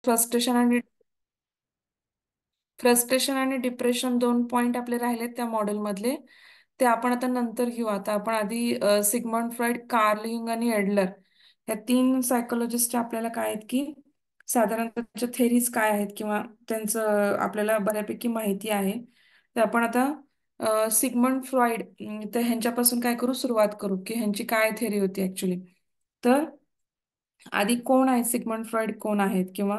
Frustration आणि frustration आणि depression दोन पॉइंट आपले राहिलेत त्या मॉडेलमधले. ते आपण आता नंतर घेऊ. आता आपण आधी सिग्मंड फ्रॉइड, कार्ल युंग आणि एडलर या तीन सायकोलॉजिस्ट आपल्याला काय आहेत की साधारणतः त्यांच्या थेरीज काय आहेत किंवा त्यांचं आपल्याला बऱ्यापैकी माहिती आहे. तर आपण आता सिग्मंड फ्रॉइड तर ह्यांच्यापासून काय करू, सुरुवात करू की ह्यांची काय थेरी होती ऍक्च्युली. तर आधी कोण आहे सिग्मंड फ्रॉइड, कोण आहेत किंवा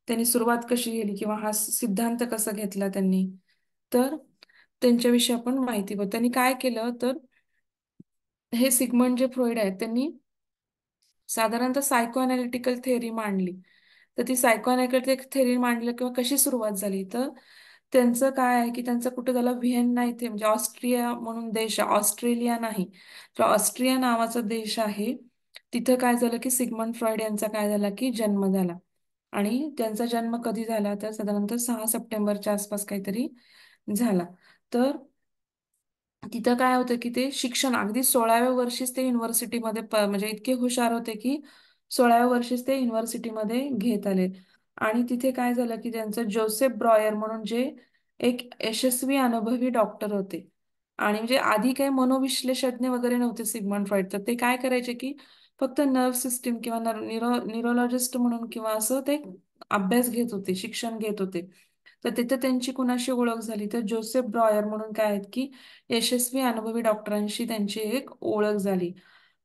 त्यांनी सुरुवात कशी केली किंवा हा सिद्धांत कसा घेतला त्यांनी, तर त्यांच्याविषयी आपण माहिती बघ. त्यांनी काय केलं तर हे सिग्मंड जे फ्रॉइड आहेत त्यांनी साधारणतः सायको अनालिटिकल थेअरी मांडली. तर ती सायको अनालिटिकल थेअरी मांडली किंवा कशी सुरुवात झाली तर त्यांचं काय आहे की त्यांचं कुठं झालं, व्हिएन्ना इथे म्हणजे ऑस्ट्रिया म्हणून देश आहे, ऑस्ट्रेलिया नाही तर ऑस्ट्रिया नावाचा देश आहे. तिथं काय झालं की सिग्मंड फ्रॉइड यांचा काय झाला की जन्म झाला. आणि त्यांचा जन्म कधी झाला तर साधारणतः 6 सप्टेंबरच्या आसपास काहीतरी झाला. तर तिथं काय होतं की ते शिक्षण अगदी 16व्या वर्षीच ते युनिव्हर्सिटीमध्ये म्हणजे इतके हुशार होते की 16व्या वर्षीच ते युनिव्हर्सिटीमध्ये घेत आले. आणि तिथे काय झालं की त्यांचं जोसेफ ब्रॉयर म्हणून जे एक यशस्वी अनुभवी डॉक्टर होते. आणि म्हणजे आधी काही मनोविश्लेषज्ञ वगैरे नव्हते सिग्मंड फ्रॉइड, तर ते काय करायचे की फक्त नर्व सिस्टीम किंवा न्यूरोलॉजिस्ट म्हणून किंवा असं ते अभ्यास घेत होते, शिक्षण घेत होते. तर तिथे त्यांची कुणाशी ओळख झाली तर जोसेफ ब्रॉयर म्हणून काय आहेत की यशस्वी अनुभवी डॉक्टरांशी त्यांची एक ओळख झाली.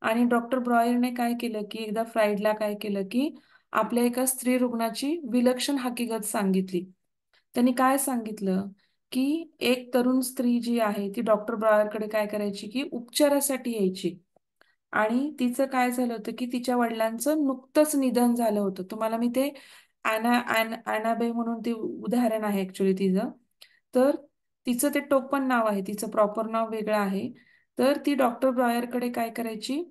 आणि डॉक्टर ब्रॉयरने काय केलं की एकदा फ्राईडला काय केलं की आपल्या एका स्त्री रुग्णाची विलक्षण हकीकत सांगितली. त्यांनी काय सांगितलं की एक तरुण स्त्री जी आहे ती डॉक्टर ब्रॉयरकडे काय करायची की उपचारासाठी यायची. आणि तिचं काय झालं होतं की तिच्या वडिलांचं नुकतंच निधन झालं होतं. तुम्हाला मी ते अॅनाबे म्हणून ते उदाहरण आहे ऍक्च्युली तिचं. तर तिचं ते टोपण नाव आहे, तिचं प्रॉपर नाव वेगळं आहे. तर ती डॉक्टर ब्रॉयरकडे काय करायची,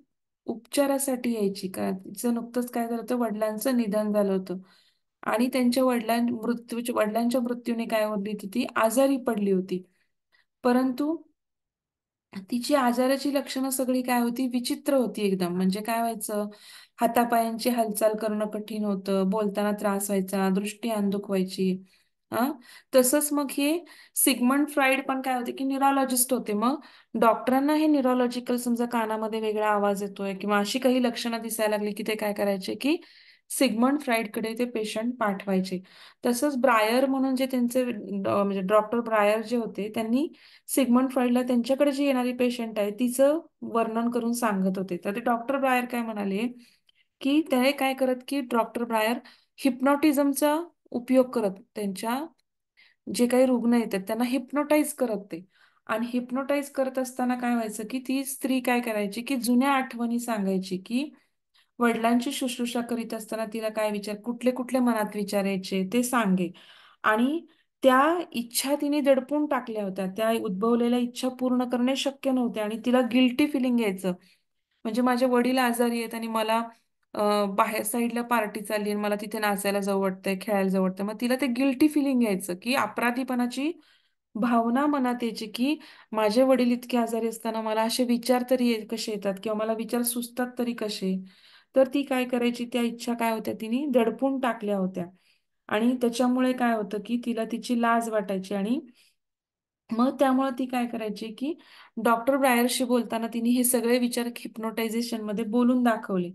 उपचारासाठी यायची का तिचं नुकतंच काय झालं होतं, वडिलांचं निधन झालं होतं. आणि त्यांच्या वडिलांच्या मृत्यूने काय होती, ती आजारी पडली होती. परंतु तिची आजाराची लक्षणं सगळी काय होती, विचित्र होती एकदम. म्हणजे काय व्हायचं, हातापायांची हालचाल करणं कठीण होतं, बोलताना त्रास व्हायचा, दृष्टी अंधुक व्हायची. हा, तसंच मग हे सिग्मंड फ्राईड पण काय होते की न्यूरोलॉजिस्ट होते. मग डॉक्टरांना हे न्यूरोलॉजिकल समजा कानामध्ये वेगळा आवाज येतोय किंवा अशी काही लक्षणं दिसायला लागली की ते काय करायचे की सिग्मंड फ्राईडकडे ते पेशंट पाठवायचे. तसंच ब्रायर म्हणून जे त्यांचे म्हणजे डॉक्टर ब्रायर जे होते त्यांनी सिग्मंड फ्रॉइडला त्यांच्याकडे जी येणारी पेशंट आहे तिचं वर्णन करून सांगत होते. तर ते डॉक्टर ब्रायर काय म्हणाले की ते काय करत की डॉक्टर ब्रायर हिप्नॉटिझमचा उपयोग करत त्यांच्या जे काही रुग्ण येतात त्यांना हिप्नोटाईज करत ते. आणि हिप्नोटाईज करत असताना काय व्हायचं की ती स्त्री काय करायची की जुन्या आठवणी सांगायची की वडिलांची शुश्रूषा करीत असताना तिला काय विचार, कुठले कुठले मनात विचार यायचे ते सांगे. आणि त्या इच्छा तिने दडपून टाकल्या होत्या, त्या उद्भवलेल्या इच्छा पूर्ण करणे शक्य नव्हते आणि तिला गिल्टी फिलिंग यायचं. म्हणजे माझे वडील आजारी आहेत आणि मला बाहेर साईडला पार्टी चालली आणि मला तिथे नाचायला जाऊ वाटतंय, खेळायला जाऊ वाटतंय, मग तिला ते गिल्टी फिलिंग यायचं की अपराधीपणाची भावना मनात यायची की माझे वडील इतके आजारी असताना मला असे विचार तरी कसे येतात किंवा मला विचार सुचतात तरी कसे. तर ती काय करायची, त्या इच्छा काय होत्या तिने दडपून टाकल्या होत्या. आणि त्याच्यामुळे काय होतं की तिला तिची लाज वाटायची. आणि मग त्यामुळे ती काय करायची की डॉक्टर ब्रायरशी बोलताना तिने हे सगळे विचार हिप्नोटायझेशन मध्ये बोलून दाखवले.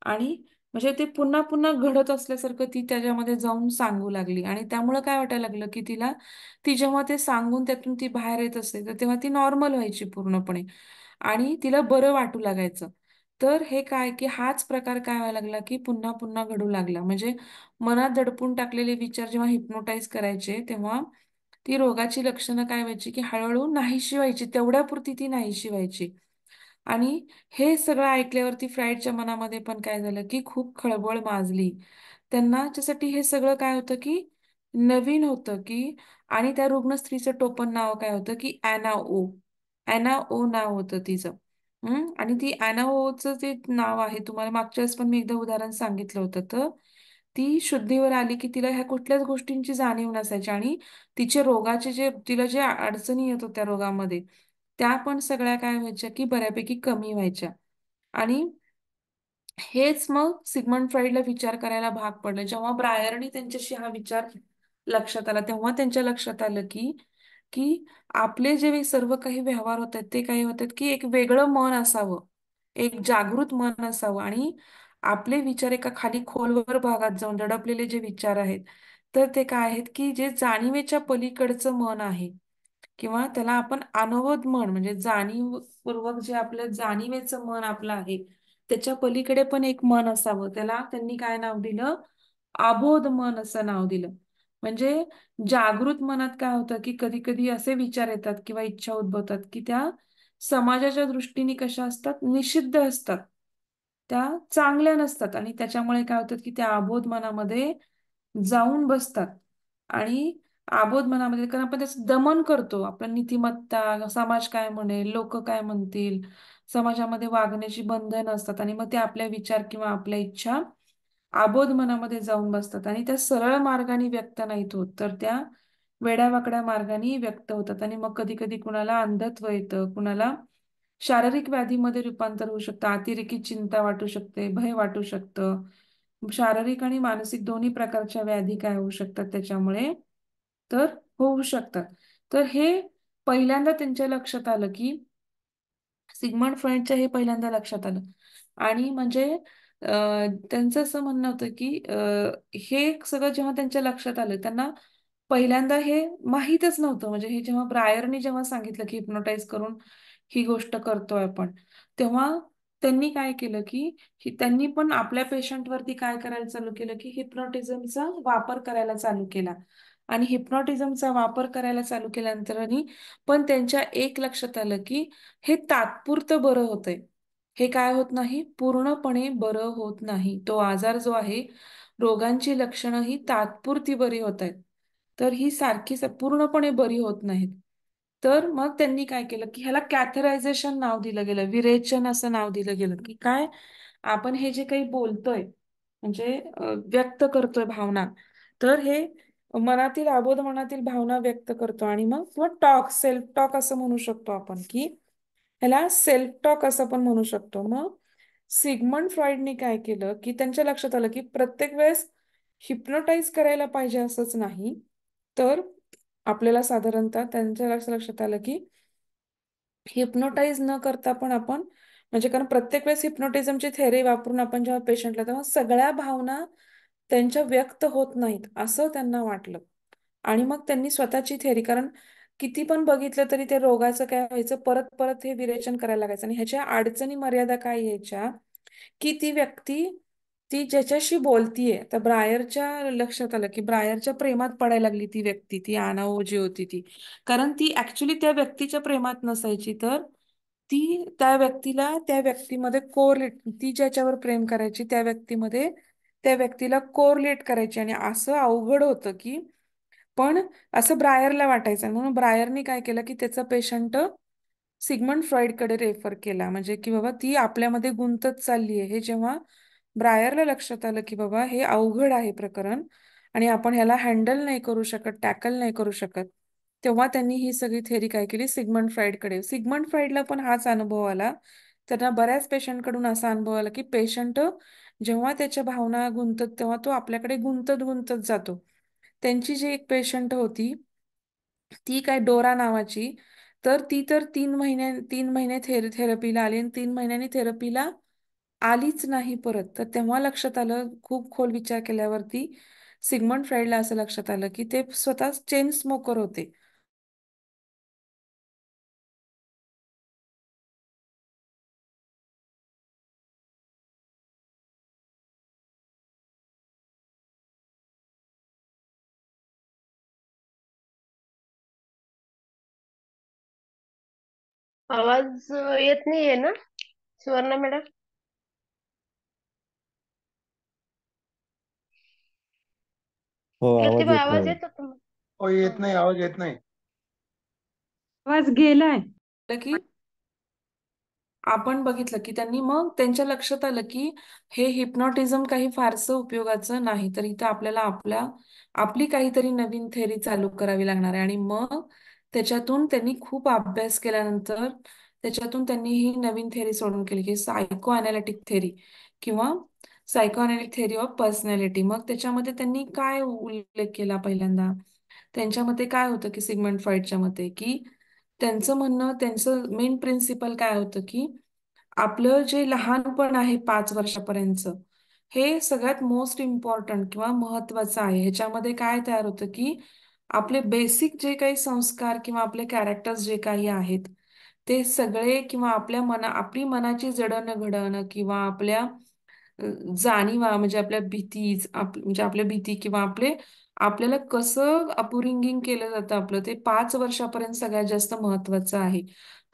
आणि म्हणजे ते पुन्हा पुन्हा घडत असल्यासारखं ती त्याच्यामध्ये जाऊन सांगू लागली. आणि त्यामुळे काय वाटायला लागलं की तिला, ती जेव्हा ते सांगून त्यातून ती बाहेर येत असते तर तेव्हा ती नॉर्मल व्हायची पूर्णपणे आणि तिला बरं वाटू लागायचं. तर हे काय की हाच प्रकार काय व्हायला लागला की पुन्हा पुन्हा घडू लागला. म्हणजे मनात दडपून टाकलेले विचार जेव्हा हिप्नोटाईज करायचे तेव्हा ती रोगाची लक्षणं काय व्हायची की हळूहळू नाहीशी व्हायची, तेवढ्यापुरती ती नाहीशी व्हायची. आणि हे सगळं ऐकल्यावरती फ्राईडच्या मनामध्ये पण काय झालं की खूप खळबळ माजली. त्यांना त्याच्यासाठी हे सगळं काय होतं की नवीन होतं की. आणि त्या रुग्ण स्त्रीचं टोपण नाव काय होतं की अॅना ओ. अॅना ओ नाव होतं तिचं. आणि ती अॅना ओचं जे नाव आहे, तुम्हाला मागच्या वेळेस पण मी एकदा उदाहरण सांगितलं होतं. तर ती शुद्धीवर आली की तिला ह्या कुठल्याच गोष्टींची जाणीव नसायची आणि तिचे रोगाचे जे तिला जे अडचणी येत होत्या रोगामध्ये त्या पण सगळ्या काय व्हायच्या की बऱ्यापैकी कमी व्हायच्या. आणि हेच मग सिग्मंड फ्राईडला विचार करायला भाग पडलं. जेव्हा ब्रायरनी त्यांच्याशी हा विचार लक्षात आला, तेव्हा त्यांच्या लक्षात आलं की की आपले जे सर्व काही व्यवहार होत आहेत ते काही होतात की एक वेगळं मन असावं, एक जागृत मन असावं, आणि आपले विचार एका खाली खोलवर भागात जाऊन दडपलेले जे विचार आहेत, तर ते काय आहेत की जे जाणीवेच्या पलीकडचं मन आहे, किंवा त्याला आपण अनवध मन म्हणजे जाणीवपूर्वक जे आपलं जाणीवेचं मन आपलं आहे, त्याच्या पलीकडे पण एक मन असावं. त्याला त्यांनी काय नाव दिलं? अबोध मन असं नाव दिलं. म्हणजे जागृत मनात काय होतं की कधी कधी असे विचार येतात किंवा इच्छा उद्भवतात की त्या समाजाच्या दृष्टीने कशा असतात? निषिद्ध असतात, त्या चांगल्या नसतात, आणि त्याच्यामुळे काय होतात की त्या अबोध मनामध्ये जाऊन बसतात. आणि अबोध मनामध्ये, कारण आपण त्याचं दमन करतो, आपण नीतिमत्ता, समाज काय म्हणेल, लोक काय म्हणतील, समाजामध्ये वागण्याची बंधनं असतात, आणि मग ते आपल्या विचार किंवा आपल्या इच्छा अबोध मनामध्ये जाऊन बसतात, आणि त्या सरळ मार्गाने व्यक्त नाहीत होत, तर त्या वेड्यावाकड्या मार्गाने व्यक्त होतात. आणि मग कधी कधी कुणाला अंधत्व येतं, कुणाला शारीरिक व्याधीमध्ये रूपांतर होऊ शकतं, अतिरेकी चिंता वाटू शकते, भय वाटू शकतं, शारीरिक आणि मानसिक दोन्ही प्रकारच्या व्याधी काय होऊ शकतात त्याच्यामुळे, तर होऊ शकतात. तर हे पहिल्यांदा त्यांच्या लक्षात आलं की सिग्मंड फ्रॉइडच्या हे पहिल्यांदा लक्षात आलं. आणि म्हणजे त्यांचं असं म्हणणं होतं की हे सगळं जेव्हा त्यांच्या लक्षात आलं, त्यांना पहिल्यांदा हे माहीतच नव्हतं. म्हणजे हे जेव्हा ब्रायरनी जेव्हा सांगितलं की हिप्नोटाईज करून ही गोष्ट करतोय आपण, तेव्हा त्यांनी काय केलं की त्यांनी पण आपल्या पेशंटवरती काय करायला चालू केलं की हिप्नोटिझमचा वापर करायला चालू केला. आणि हिप्नोटिझमचा वापर करायला चालू केल्यानंतर पण त्यांच्या एक लक्षात आलं की हे तात्पुरतं बरं होतंय. हे काय होत नाही? पूर्णपणे बरं होत नाही. तो आजार जो आहे, रोगांची लक्षणं ही तात्पुरती बरी होत आहेत. तर ही सारखी पूर्णपणे बरी होत नाहीत. तर मग त्यांनी काय केलं की ह्याला कॅथरायझेशन नाव दिलं गेलं, विरेचन असं नाव दिलं गेलं. की काय, आपण हे जे काही बोलतोय, म्हणजे व्यक्त करतोय भावना, तर हे मनातील अबोध मनातील भावना व्यक्त करतो, आणि मग किंवा टॉक, सेल्फ टॉक असं म्हणू शकतो आपण, की ह्याला सेल्फ टॉक असं पण म्हणू शकतो. मग सिग्मंड फ्रॉइडनी काय केलं की त्यांच्या लक्षात आलं की प्रत्येक वेळेस हिप्नोटाईज करायला पाहिजे असंच नाही, तर आपल्याला साधारणतः त्यांच्या लक्षात आलं की हिप्नोटाईज न करता पण आपण, म्हणजे कारण प्रत्येक वेळेस हिप्नोटिझमची थेअरी वापरून आपण जेव्हा पेशंटला, तेव्हा सगळ्या भावना त्यांच्या व्यक्त होत नाहीत असं त्यांना वाटलं. आणि मग त्यांनी स्वतःची थेअरी, कारण किती पण बघितलं तरी ते रोगाचं काय व्हायचं, परत परत हे विरेचन करायला लागायचं, आणि ह्याच्या अडचणी मर्यादा काय यायच्या की ती व्यक्ती, ती ज्याच्याशी बोलतीये, तर ब्रायरच्या लक्षात आलं की ब्रायरच्या प्रेमात पडायला लागली ती व्यक्ती, ती आनाओ जी होती ती, कारण ती ऍक्च्युली त्या व्यक्तीच्या प्रेमात नसायची, तर ती त्या व्यक्तीला, त्या व्यक्तीमध्ये कोरिलेट, ती ज्याच्यावर प्रेम करायची त्या व्यक्तीमध्ये त्या व्यक्तीला कोरिलेट करायची. आणि असं अवघड होतं की, पण असं ब्रायरला वाटायचं, म्हणून ब्रायरनी काय केलं की त्याचा पेशंट सिग्मंड फ्रॉइडकडे रेफर केला. म्हणजे की बाबा ती आपल्यामध्ये गुंतत चालली आहे. हे जेव्हा ब्रायरला लक्षात आलं की बाबा हे अवघड आहे प्रकरण, आणि आपण ह्याला हँडल नाही करू शकत, टॅकल नाही करू शकत, तेव्हा त्यांनी ही सगळी थेअरी काय केली, सिग्मंड फ्राईडकडे. सिग्मंड फ्राईडला पण हाच अनुभव आला. त्यांना बऱ्याच पेशंटकडून असा अनुभव आला की पेशंट जेव्हा त्याच्या भावना गुंतत, तेव्हा तो आपल्याकडे गुंतत गुंतत जातो. त्यांची जी एक पेशंट होती, ती काय डोरा नावाची, तर ती तर 3 महिने थेरपीला आली, आणि 3 महिन्यांनी थेरपीला आलीच नाही परत. तर तेव्हा लक्षात आलं, खूप खोल विचार केल्यावरती सिग्मंड फ्राईडला असं लक्षात आलं की ते स्वतः चेन स्मोकर होते. आवाज येत नाहीये ना सुवर्णा मॅडम? हो, आवाज प्रतिभा येत आवाज नाही. येतो तुम्हाला? हो, येत नाही, आवाज येत नाही. आवाज गेलाय की आपण बघितलं की त्यांनी, मग त्यांच्या लक्षात आलं की हे हिप्नॉटिझम काही फारसं उपयोगाचं नाही, तर इथं आपल्याला आपली काहीतरी नवीन थेअरी चालू करावी लागणार आहे. आणि मग त्याच्यातून त्यांनी खूप अभ्यास केल्यानंतर त्याच्यातून त्यांनी ही नवीन थेअरी सोडून केली की सायको अनालिटिक थेअरी, किंवा सायकोअनालिटिक थेअरी ऑफ पर्सनॅलिटी. मग त्याच्यामध्ये त्यांनी काय उल्लेख केला पहिल्यांदा, त्यांच्या मते काय होतं की सिगमंड फ्रॉइडच्या मते की त्यांचं म्हणणं, त्यांचं मेन प्रिन्सिपल काय होतं की आपलं जे लहानपण आहे 5 वर्षापर्यंतचं, हे सगळ्यात मोस्ट इम्पॉर्टंट किंवा महत्वाचं आहे. ह्याच्यामध्ये काय तयार होतं की आपले बेसिक जे काही संस्कार किंवा आपले कॅरेक्टर्स जे काही आहेत ते सगळे, किंवा आपली मनाची जडणघडण किंवा आपल्या जाणीवा, म्हणजे आपल्या भीतीच म्हणजे आपल्या भीती किंवा आपल्याला कसं अपरिंगिंग केलं जातं आपलं, ते 5 वर्षापर्यंत सगळ्यात जास्त महत्वाचं आहे.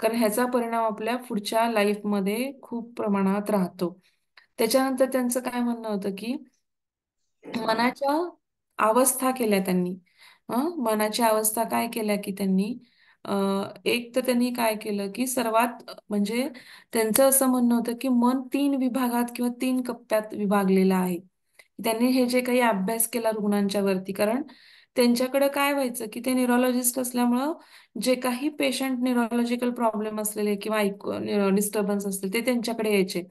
कारण ह्याचा परिणाम आपल्या पुढच्या लाईफमध्ये खूप प्रमाणात राहतो. त्याच्यानंतर त्यांचं काय म्हणणं होतं की मनाच्या अवस्था केल्या त्यांनी. मनाच्या अवस्था काय केल्या की त्यांनी एक तर त्यांनी काय केलं की सर्वात म्हणजे त्यांचं असं म्हणणं होतं की मन 3 विभागात किंवा 3 कप्प्यात विभागलेलं आहे. त्यांनी हे जे काही अभ्यास केला रुग्णांच्या वरती, कारण त्यांच्याकडे काय व्हायचं की ते न्यूरोलॉजिस्ट असल्यामुळं जे काही पेशंट न्यूरोलॉजिकल प्रॉब्लेम असलेले किंवा डिस्टर्बन्स असतील ते त्यांच्याकडे यायचे.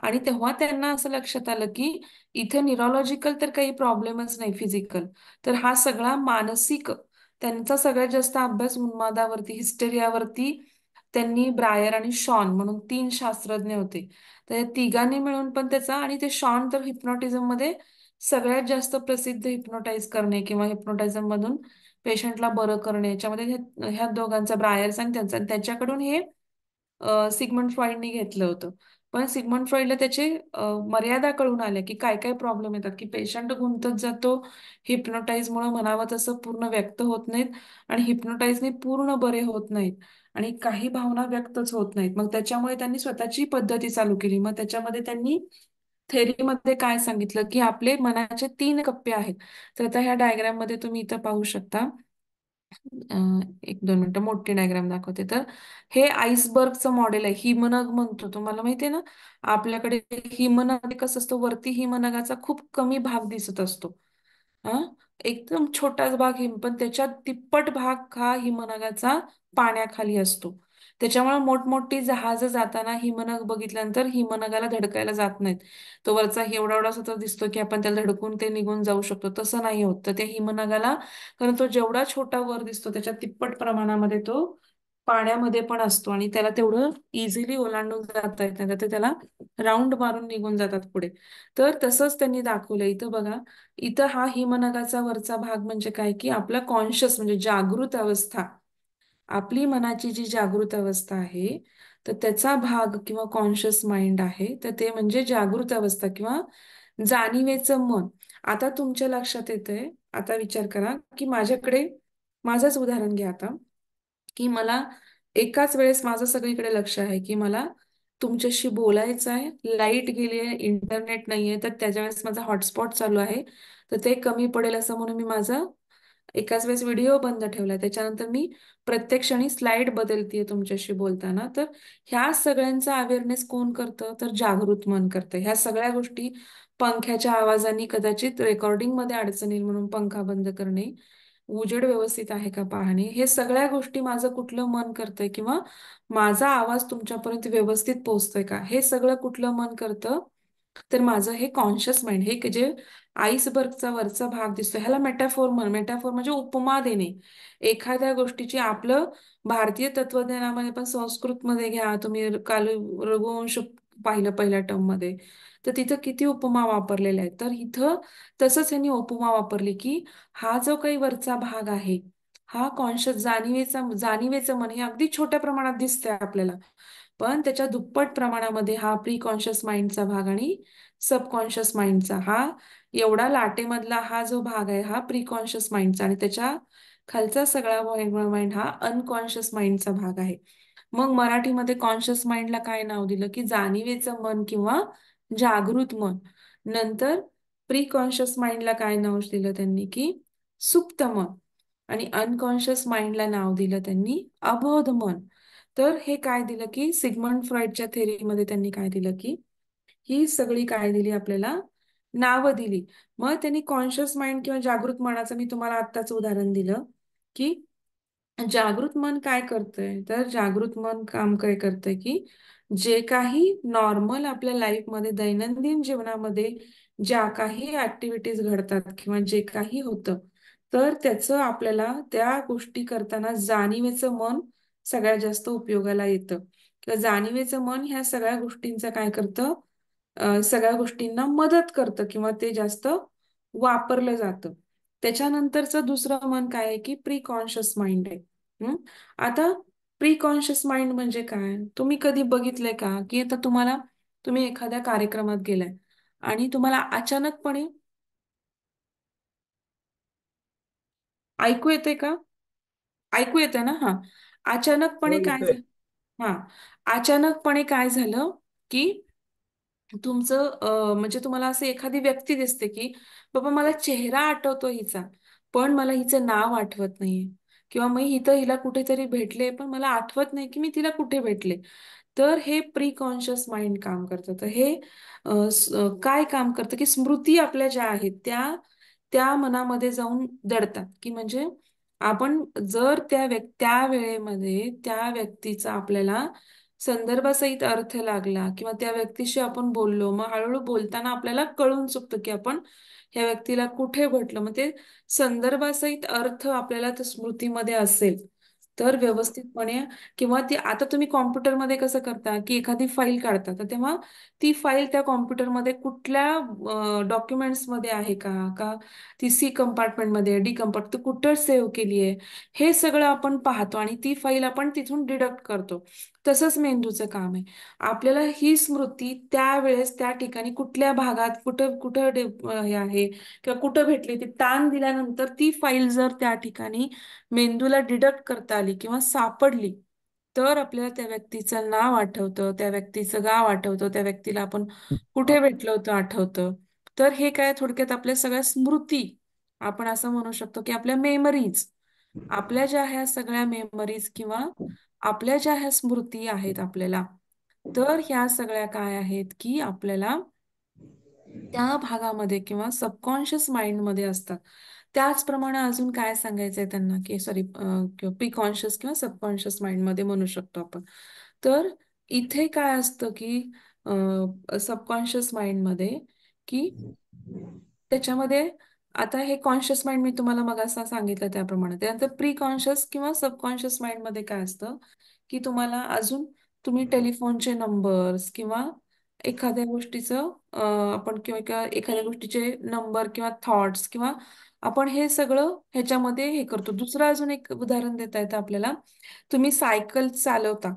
आणि तेव्हा त्यांना असं लक्षात आलं की इथे न्यूरोलॉजिकल तर काही प्रॉब्लेमच नाही फिजिकल, तर हा सगळा मानसिक, त्यांचा सगळ्यात जास्त अभ्यास उन्मादावरती, हिस्टेरियावरती त्यांनी ब्रायर आणि शॉन म्हणून 3 शास्त्रज्ञ होते. तर या तिघांनी मिळून पण त्याचा, आणि ते शॉन तर हिप्नोटिझम मध्ये सगळ्यात जास्त प्रसिद्ध हिप्नोटाइज करणे किंवा हिप्नोटायझम मधून पेशंटला बरं करणे याच्यामध्ये ह्या दोघांचा, ब्रायर्स आणि त्यांचा, त्याच्याकडून हे सिगमंड फ्रॉइडनी घेतलं होतं. पण सिगमंड फ्रॉइडला त्याचे मर्यादा कळून आल्या की काय काय प्रॉब्लेम येतात, की पेशंट गुंतत जातो, हिप्नोटाईजमुळे म्हणावं तसं पूर्ण व्यक्त होत नाहीत, आणि हिप्नोटाईजने पूर्ण बरे होत नाहीत, आणि काही भावना व्यक्तच होत नाहीत. मग त्याच्यामुळे त्यांनी स्वतःची पद्धती चालू केली. मग त्याच्यामध्ये त्यांनी थेरीमध्ये काय सांगितलं की आपले मनाचे 3 कप्पे आहेत. तर आता ह्या डायग्राम मध्ये तुम्ही इथं पाहू शकता. 1-2 मिनिटं मोठी डायग्राम दाखवते. तर हे आईसबर्गचं मॉडेल आहे, हिमनग म्हणतो, तुम्हाला माहितीये ना. आपल्याकडे हिमनग कसं असतं, वरती हिमनगाचा खूप कमी भाग दिसत असतो. हा, एकदम छोटाच भाग पण त्याच्यात तिप्पट भाग हा हिमनगाचा पाण्याखाली असतो. त्याच्यामुळे मोठमोठी जहाजं जाताना हिमनग बघितल्यानंतर हिमनगाला धडकायला जात नाहीत. तो वरचा एवढा एवढासा तर दिसतो की आपण त्याला धडकून ते निघून जाऊ शकतो, तसं नाही होत. तर त्या हिमनगाला, कारण तो जेवढा छोटा वर दिसतो त्याच्या तिप्पट प्रमाणामध्ये तो पाण्यामध्ये पण असतो, आणि त्याला तेवढं इझिली ओलांडून जाता येत नाही, तर त्याला राऊंड मारून निघून जातात पुढे. तर तसंच त्यांनी दाखवलं इथं बघा. इथं हा हिमनगाचा वरचा भाग म्हणजे काय की आपला कॉन्शियस म्हणजे जागृत अवस्था, आपली मनाची जी जागृत अवस्था आहे, तर त्याचा भाग किंवा कॉन्शियस माइंड आहे, तर ते म्हणजे जागृत अवस्था किंवा जाणीवेचं मन. आता तुमच्या लक्षात येतंय, आता विचार करा की माझंच उदाहरण घ्या आता, की मला एकाच वेळेस माझं सगळीकडे लक्ष आहे की मला तुमच्याशी बोलायचं आहे, लाईट गेली आहे, इंटरनेट नाहीये, तर त्याच्या वेळेस माझा हॉटस्पॉट चालू आहे, तर ते कमी पडेल असं म्हणून मी माझं एकाच वेळेस व्हिडिओ बंद ठेवलाय. त्याच्यानंतर मी प्रत्येक क्षणी स्लाइड बदलतीये तुमच्याशी बोलताना. तर ह्या सगळ्यांचा अवेअरनेस कोण करतं, तर जागृत मन करतं. ह्या सगळ्या गोष्टी पंख्याच्या आवाजाने कदाचित रेकॉर्डिंग मध्ये अडचण येईल म्हणून पंखा बंद करणे, उजेड व्यवस्थित आहे का पाहणे, हे सगळ्या गोष्टी माझं कुठलं मन करतंय, किंवा माझा आवाज तुमच्यापर्यंत व्यवस्थित पोहोचतोय का, हे सगळं कुठलं मन करतं, तर माझं हे कॉन्शियस माइंड. हे जे आईसबर्गचा वरचा भाग दिसतो ह्याला मेटाफोर म्हणजे उपमा देणे एखाद्या गोष्टीची. आपलं भारतीय तत्वज्ञानामध्ये पण संस्कृतमध्ये घ्या तुम्ही, काल रघुवंश पाहिलं पहिल्या टर्म मध्ये, तर तिथं किती उपमा वापरलेल्या आहेत. तर इथं तसंच यांनी उपमा वापरली की हा जो काही वरचा भाग आहे, हा कॉन्शियस जाणीवेचं मन, हे अगदी छोट्या प्रमाणात दिसतंय आपल्याला, पण त्याच्या दुप्पट प्रमाणामध्ये हा प्री कॉन्शियस माइंडचा भाग आणि सबकॉन्शियस माइंडचा हा, एवढा लाटेमधला हा जो भाग आहे हा प्री कॉन्शियस माइंडचा, आणि त्याच्या खालचा सगळा माइंड हा अनकॉन्शियस माइंडचा भाग आहे. मग मराठीमध्ये कॉन्शियस माइंडला काय नाव दिलं की जाणीवेचं मन किंवा जागृत मन. नंतर प्री कॉन्शियस माइंडला काय नाव दिलं त्यांनी की सुप्त मन, आणि अनकॉन्शियस माइंडला नाव दिलं त्यांनी अबोध मन. तर हे काय दिलं की सिगमंड फ्रॉइडच्या थेरीमध्ये त्यांनी काय दिलं की ही सगळी काय दिली आपल्याला, नावं दिली. मग त्यांनी कॉन्शियस माइंड किंवा जागृत मनाचं मी तुम्हाला आत्ताच उदाहरण दिलं की जागृत मन काय करतंय, तर जागृत मन काम काय करतंय की जे काही नॉर्मल आपल्या लाईफमध्ये दैनंदिन जीवनामध्ये ज्या काही ऍक्टिव्हिटीज घडतात किंवा जे काही होतं, तर त्याचं आपल्याला त्या गोष्टी करताना जाणीवेचं मन सगळ्यात जास्त उपयोगाला येतं किंवा जाणीवेचं मन ह्या सगळ्या गोष्टींचं काय करतं, सगळ्या गोष्टींना मदत करतं किंवा ते जास्त वापरलं जातं. त्याच्यानंतरचं दुसरं मन काय आहे की प्री कॉन्शियस माइंड आहे. हं? आता प्री कॉन्शियस माइंड म्हणजे काय? तुम्ही कधी बघितलंय का की आता तुम्ही एखाद्या कार्यक्रमात गेलाय आणि तुम्हाला अचानकपणे ऐकू येते का? ऐकू येते ना? हा. हो अचानकपणे काय येतोय. झालं? हा. अचानकपणे काय झालं की तुमचं म्हणजे तुम्हाला असं एखादी व्यक्ती दिसते की बाबा मला चेहरा आठवतो हिचा, पण मला हिचं नाव आठवत नाहीये किंवा मी इथं हिला कुठेतरी भेटले पण मला आठवत नाही की मी तिला कुठे भेटले. तर हे प्री कॉन्शियस माइंड काम करतं. तर हे काय काम करतं की स्मृती आपल्या ज्या आहेत त्या त्या मनामध्ये जाऊन दडतात की म्हणजे आपण जर त्या वेळेमध्ये त्या व्यक्तीचा आपल्याला संदर्भासहित अर्थ लागला किंवा त्या व्यक्तीशी आपण बोललो, मग हळूहळू बोलताना आपल्याला कळून चुकतं की आपण ह्या व्यक्तीला कुठे भेटलो. मग ते संदर्भासहित अर्थ आपल्याला त्या स्मृतीमध्ये असेल तर व्यवस्थितपणे किंवा ती आता तुम्ही कॉम्प्युटरमध्ये कसं करता की एखादी फाईल काढता तर तेव्हा ती फाईल त्या कॉम्प्युटरमध्ये कुठल्या डॉक्युमेंट्समध्ये आहे का का ती सी कंपार्टमेंटमध्ये डी कंपार्ट कुठं सेव्ह केली आहे हे सगळं आपण पाहतो आणि ती फाईल आपण तिथून डिडक्ट करतो. तसंच मेंदूचं काम आहे. आपल्याला ही स्मृती त्यावेळेस त्या ठिकाणी कुठल्या भागात कुठं कुठं हे आहे किंवा कुठं भेटली ती ताण दिल्यानंतर ती फाईल जर त्या ठिकाणी मेंदूला डिडक्ट करता आली किंवा सापडली तर आपल्याला त्या व्यक्तीचं नाव आठवतं, त्या व्यक्तीचं गाव आठवतं, त्या व्यक्तीला आपण कुठे भेटलो होतो आठवतं. तर हे काय थोडक्यात आपल्या सगळ्या स्मृती आपण असं म्हणू शकतो की आपल्या मेमरीज आपल्या ज्या ह्या सगळ्या मेमरीज किंवा आपल्या ज्या ह्या स्मृती आहेत आपल्याला तर ह्या सगळ्या काय आहेत की आपल्याला त्या भागामध्ये किंवा सबकॉन्शियस माइंडमध्ये असतात. त्याचप्रमाणे अजून काय सांगायचंय त्यांना की सॉरी प्री कॉन्शियस किंवा सबकॉन्शियस माइंडमध्ये म्हणू शकतो आपण. तर इथे काय असतं की सबकॉन्शियस माइंडमध्ये की त्याच्यामध्ये आता हे कॉन्शियस माइंड मी तुम्हाला मग असं सांगितलं त्याप्रमाणे त्यानंतर प्री कॉन्शियस किंवा सबकॉन्शियस माइंड मध्ये काय असतं की तुम्हाला अजून तुम्ही टेलिफोनचे नंबर्स किंवा एखाद्या गोष्टीचं आपण किंवा एखाद्या गोष्टीचे नंबर किंवा थॉट्स किंवा आपण हे सगळं ह्याच्यामध्ये हे करतो. दुसरं अजून एक उदाहरण देता येतं आपल्याला. तुम्ही सायकल चालवता.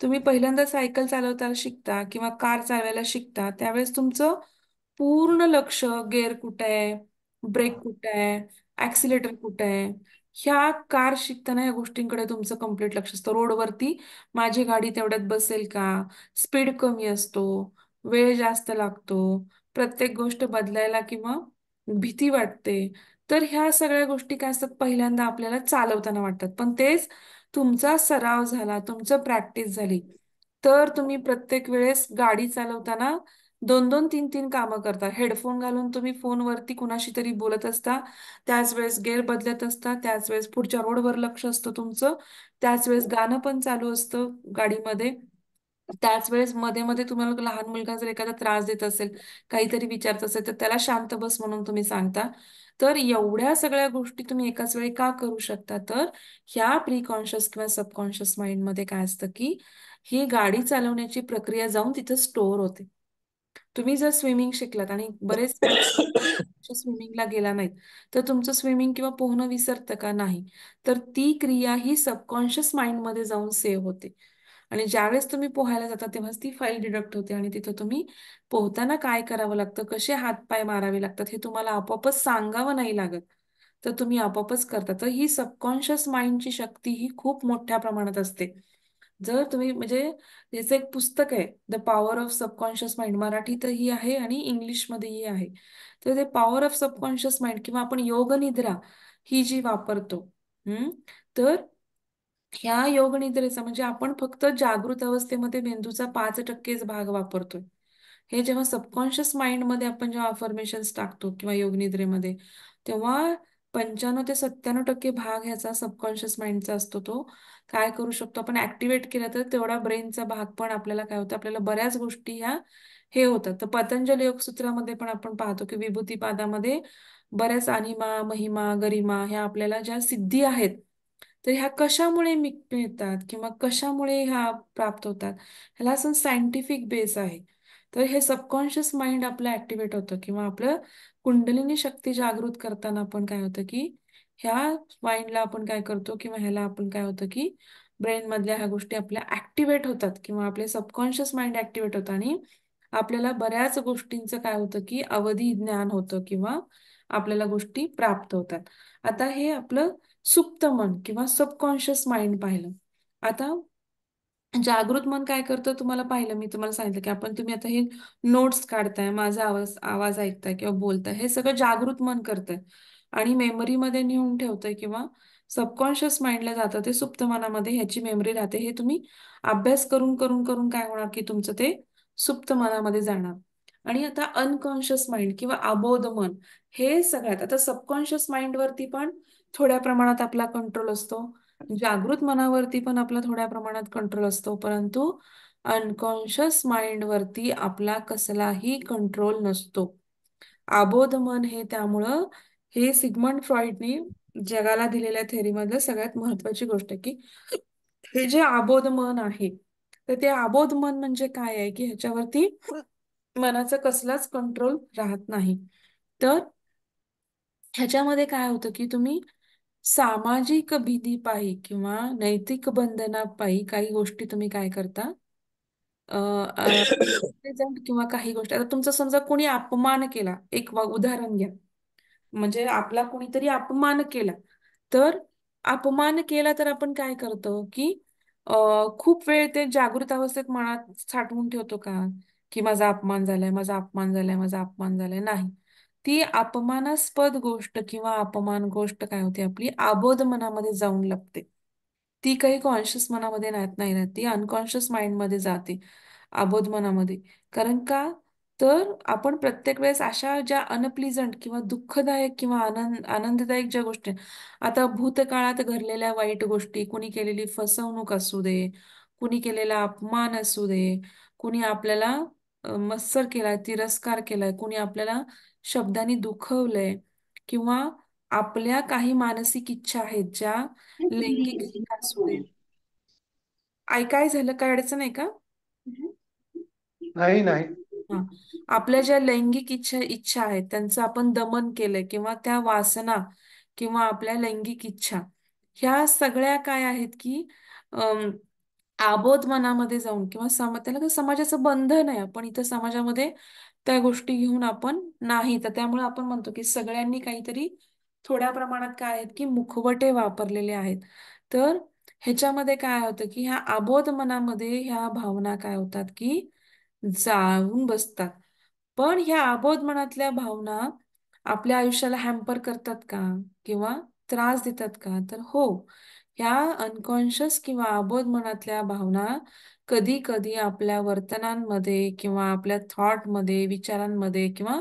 तुम्ही पहिल्यांदा सायकल चालवताना शिकता किंवा कार चालवायला शिकता त्यावेळेस तुमचं पूर्ण लक्ष गेअर कुठे आहे, ब्रेक कुठे आहे, ऍक्सिलेटर कुठे आहे, ह्या कार शिकताना या गोष्टींकडे तुमचं कम्प्लीट लक्ष असतं. रोडवरती माझी गाडी तेवढ्यात बसेल का, स्पीड कमी असतो, वेळ जास्त लागतो, प्रत्येक गोष्ट बदलायला किंवा भीती वाटते. तर ह्या सगळ्या गोष्टी काय असतात पहिल्यांदा आपल्याला चालवताना वाटतात. पण तेच तुमचा सराव झाला, तुमचं प्रॅक्टिस झाली, तर तुम्ही प्रत्येक वेळेस गाडी चालवताना 2-2, 3-3 कामं करता. हेडफोन घालून तुम्ही फोनवरती कुणाशी तरी बोलत असता, त्याच वेळेस गेअर बदलत असता, त्याच वेळेस पुढच्या रोडवर लक्ष असतं तुमचं, त्याच वेळेस गाणं पण चालू असतं गाडीमध्ये. त्याच वेळेस मध्ये-मध्ये तुम्हाला लहान मुलगा जर एखादा त्रास देत असेल, काहीतरी विचारत असेल, तर त्याला शांत बस म्हणून तुम्ही सांगता. तर एवढ्या सगळ्या गोष्टी तुम्ही एकाच वेळी का करू शकता? तर ह्या प्री कॉन्शियस किंवा सबकॉन्शियस माइंडमध्ये काय असतं, की ही गाडी चालवण्याची प्रक्रिया जाऊन तिथं स्टोअर होते. तुम्ही जर स्विमिंग शिकलात आणि बरेच वर्ष स्विमिंगला गेला नाहीत, तर तुमचं स्विमिंग किंवा पोहणं विसरतं का? नाही. तर ती क्रिया ही सबकॉन्शियस माइंडमध्ये जाऊन सेव्ह होते. आणि ज्यावेळेस तुम्ही पोहायला जाता तेव्हाच ती फाईल डिडक्ट होते आणि तिथं तुम्ही पोहताना काय करावं लागतं, कसे हातपाय मारावे लागतात हे तुम्हाला आपोआपच सांगावं नाही लागत. तर तुम्ही आपोआपच करता. तर ही सबकॉन्शियस माइंडची शक्ती ही खूप मोठ्या प्रमाणात असते. जर तुम्ही म्हणजे याचं एक पुस्तक आहे the power of subconscious mind मराठीतही आहे आणि इंग्लिशमध्येही आहे. तर ते पॉवर ऑफ सबकॉन्शियस माइंड किंवा आपण योगनिद्रा ही जी वापरतो तर ह्या योगनिद्रेचा म्हणजे आपण फक्त जागृत अवस्थेमध्ये मेंदूचा 5%च भाग वापरतोय. हे जेव्हा सबकॉन्शियस माइंडमध्ये आपण जेव्हा अफर्मेशन्स टाकतो किंवा योगनिद्रेमध्ये तेव्हा 95 ते 97% भाग ह्याचा सबकॉन्शियस माइंडचा असतो. तो काय करू शकतो आपण ऍक्टिव्हेट केला तर तेवढा ब्रेनचा भाग पण आपल्याला काय होतं, आपल्याला बऱ्याच गोष्टी ह्या हे होतात. तर पतंजली योगसूत्रामध्ये पण आपण पाहतो की विभूतिपादामध्ये बऱ्याच अनिमा, महिमा, गरिमा ह्या आपल्याला ज्या सिद्धी आहेत, तर ह्या कशामुळे मिळतात किंवा कशामुळे ह्या प्राप्त होतात, ह्याला असं सायंटिफिक बेस आहे. तर हे सबकॉन्शियस माइंड आपलं ऍक्टिव्हेट होतं किंवा आपलं कुंडलिनी शक्ती जागृत करताना आपण काय होतं की ह्या माइंडला आपण काय करतो किंवा ह्याला आपण काय होतं की ब्रेन मधल्या ह्या गोष्टी आपल्या ऍक्टिव्हेट होतात किंवा आपले सबकॉन्शियस माइंड ऍक्टिव्हेट होतं आणि आपल्याला बऱ्याच गोष्टींचं काय होतं की अवधी ज्ञान होतं किंवा आपल्याला गोष्टी प्राप्त होतात. आता हे आपलं सुप्त मन किंवा सबकॉन्शियस माइंड पाहिलं. आता जागृत मन काय करतं तुम्हाला पाहिलं, मी तुम्हाला सांगितलं की आपण तुम्ही आता हे नोट्स काढताय, माझा आवाज आवाज ऐकताय किंवा बोलताय, हे सगळं जागृत मन करतंय आणि मेमरीमध्ये नेऊन ठेवतंय किंवा सबकॉन्शियस माइंडला जातं ते सुप्त मनामध्ये ह्याची मेमरी राहते. हे तुम्ही अभ्यास करून करून करून काय होणार की तुमचं ते सुप्त मनामध्ये जाणार. आणि आता अनकॉन्शियस माइंड किंवा अबोध मन हे सगळ्यात आता सबकॉन्शियस माइंड वरती पण थोड्या प्रमाणात आपला कंट्रोल असतो. जागृत मनावरती पण आपला थोड्या प्रमाणात कंट्रोल असतो, परंतु अनकॉन्शियस माइंड वरती आपला कसलाही कंट्रोल नसतो. अबोध मन हे त्यामुळं हे सिग्मंड फ्रॉइडने जगाला दिलेल्या थेअरीमधलं सगळ्यात महत्वाची गोष्ट आहे की हे जे अबोध मन आहे, तर ते अबोध मन म्हणजे काय आहे की ह्याच्यावरती मनाचा कसलाच कंट्रोल राहत नाही. तर ह्याच्यामध्ये काय होतं की तुम्ही सामाजिक भीतीपायी किंवा नैतिक बंधनापायी काही गोष्टी तुम्ही काय करता, अ, अ, present किंवा काही गोष्टी आता तुमचा समजा कोणी अपमान केला, एक उदाहरण घ्या, म्हणजे आपला कोणीतरी अपमान केला, तर अपमान केला तर आपण काय करतो की अ, खूप वेळ ते जागृत अवस्थेत मनात साठवून ठेवतो का की माझा अपमान झालाय, माझा अपमान झालाय, माझा अपमान झालाय, नाही. ती अपमानास्पद गोष्ट किंवा अपमान गोष्ट काय होते आपली अबोध मनामध्ये जाऊन लपते. ती काही कॉन्शियस मनामध्ये नाही राहत, ती अनकॉन्शियस माइंड मध्ये जाते, अबोध मनामध्ये. कारण का, तर आपण प्रत्येक वेळेस अशा ज्या अनप्लिजंट किंवा दुःखदायक किंवा आनंददायक ज्या गोष्टी, आता भूतकाळात घडलेल्या वाईट गोष्टी, कुणी केलेली फसवणूक असू दे, कुणी केलेला अपमान असू दे, कुणी आपल्याला मत्सर केलाय, तिरस्कार केलाय, कुणी आपल्याला शब्दांनी दुखवलंय किंवा आपल्या काही मानसिक इच्छा आहेत ज्या लैंगिक इच्छा असू दे. काय झालं, काय अडचण आहे का? नाही नाही. हा. आपल्या ज्या लैंगिक इच्छा इच्छा आहेत त्यांचं आपण दमन केलंय किंवा त्या वासना किंवा आपल्या लैंगिक इच्छा ह्या सगळ्या काय आहेत की अम, आबोध मनामध्ये जाऊन किंवा त्याला काही समाजाचं बंधन आहे, आपण इथं समाजामध्ये त्या गोष्टी घेऊन आपण नाही, तर त्यामुळे आपण म्हणतो की सगळ्यांनी काहीतरी थोड्या प्रमाणात काय आहेत की मुखवटे वापरलेले आहेत. तर ह्याच्यामध्ये काय होतं की ह्या अबोध मनामध्ये ह्या भावना काय होतात की जाऊन बसतात. पण ह्या अबोध मनातल्या भावना आपल्या आयुष्याला हॅम्पर करतात का किंवा त्रास देतात का, तर हो. ह्या अनकॉन्शियस किंवा अबोध मनातल्या भावना कधी कधी आपल्या वर्तनांमध्ये किंवा आपल्या थॉटमध्ये, विचारांमध्ये किंवा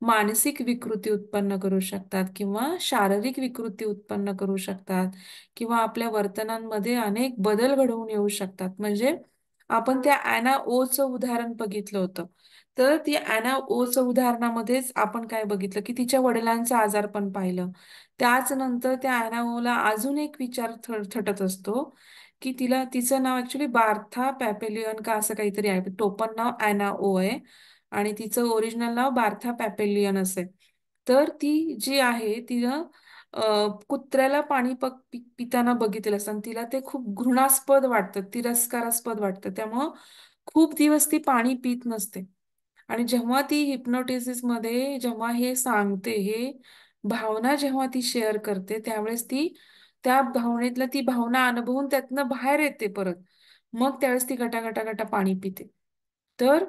मानसिक विकृती उत्पन्न करू शकतात किंवा शारीरिक विकृती उत्पन्न करू शकतात किंवा आपल्या वर्तनांमध्ये अनेक बदल घडवून येऊ शकतात. म्हणजे आपण त्या अॅना ओचं उदाहरण बघितलं होतं. तर ती अॅना ओचं उदाहरणामध्येच आपण काय बघितलं की तिच्या वडिलांचं आजारपण पाहिलं. त्याच नंतर त्या अॅना ओला अजून एक विचार थटत असतो की तिचं नाव ऍक्च्युली बार्था पॅपेलियन का असं काहीतरी आहे, टोपण नाव अॅना ओ आहे आणि तिचं ओरिजिनल नाव बार्था पॅपेलियन असे. तर ती जी आहे तिनं कुत्र्याला पाणी पिताना बघितलं असतं आणि तिला ते खूप घृणास्पद वाटतं, तिरस्कारास्पद वाटतं, त्यामुळं खूप दिवस ती पाणी पित नसते. आणि जेव्हा ती हिप्नोटिसिस मध्ये जेव्हा हे सांगते, हे भावना जेव्हा ती शेअर करते, त्यावेळेस ती त्या भावनेतलं ती भावना अनुभवून त्यातनं बाहेर येते परत. मग त्यावेळेस ती गटा गटा पाणी पिते. तर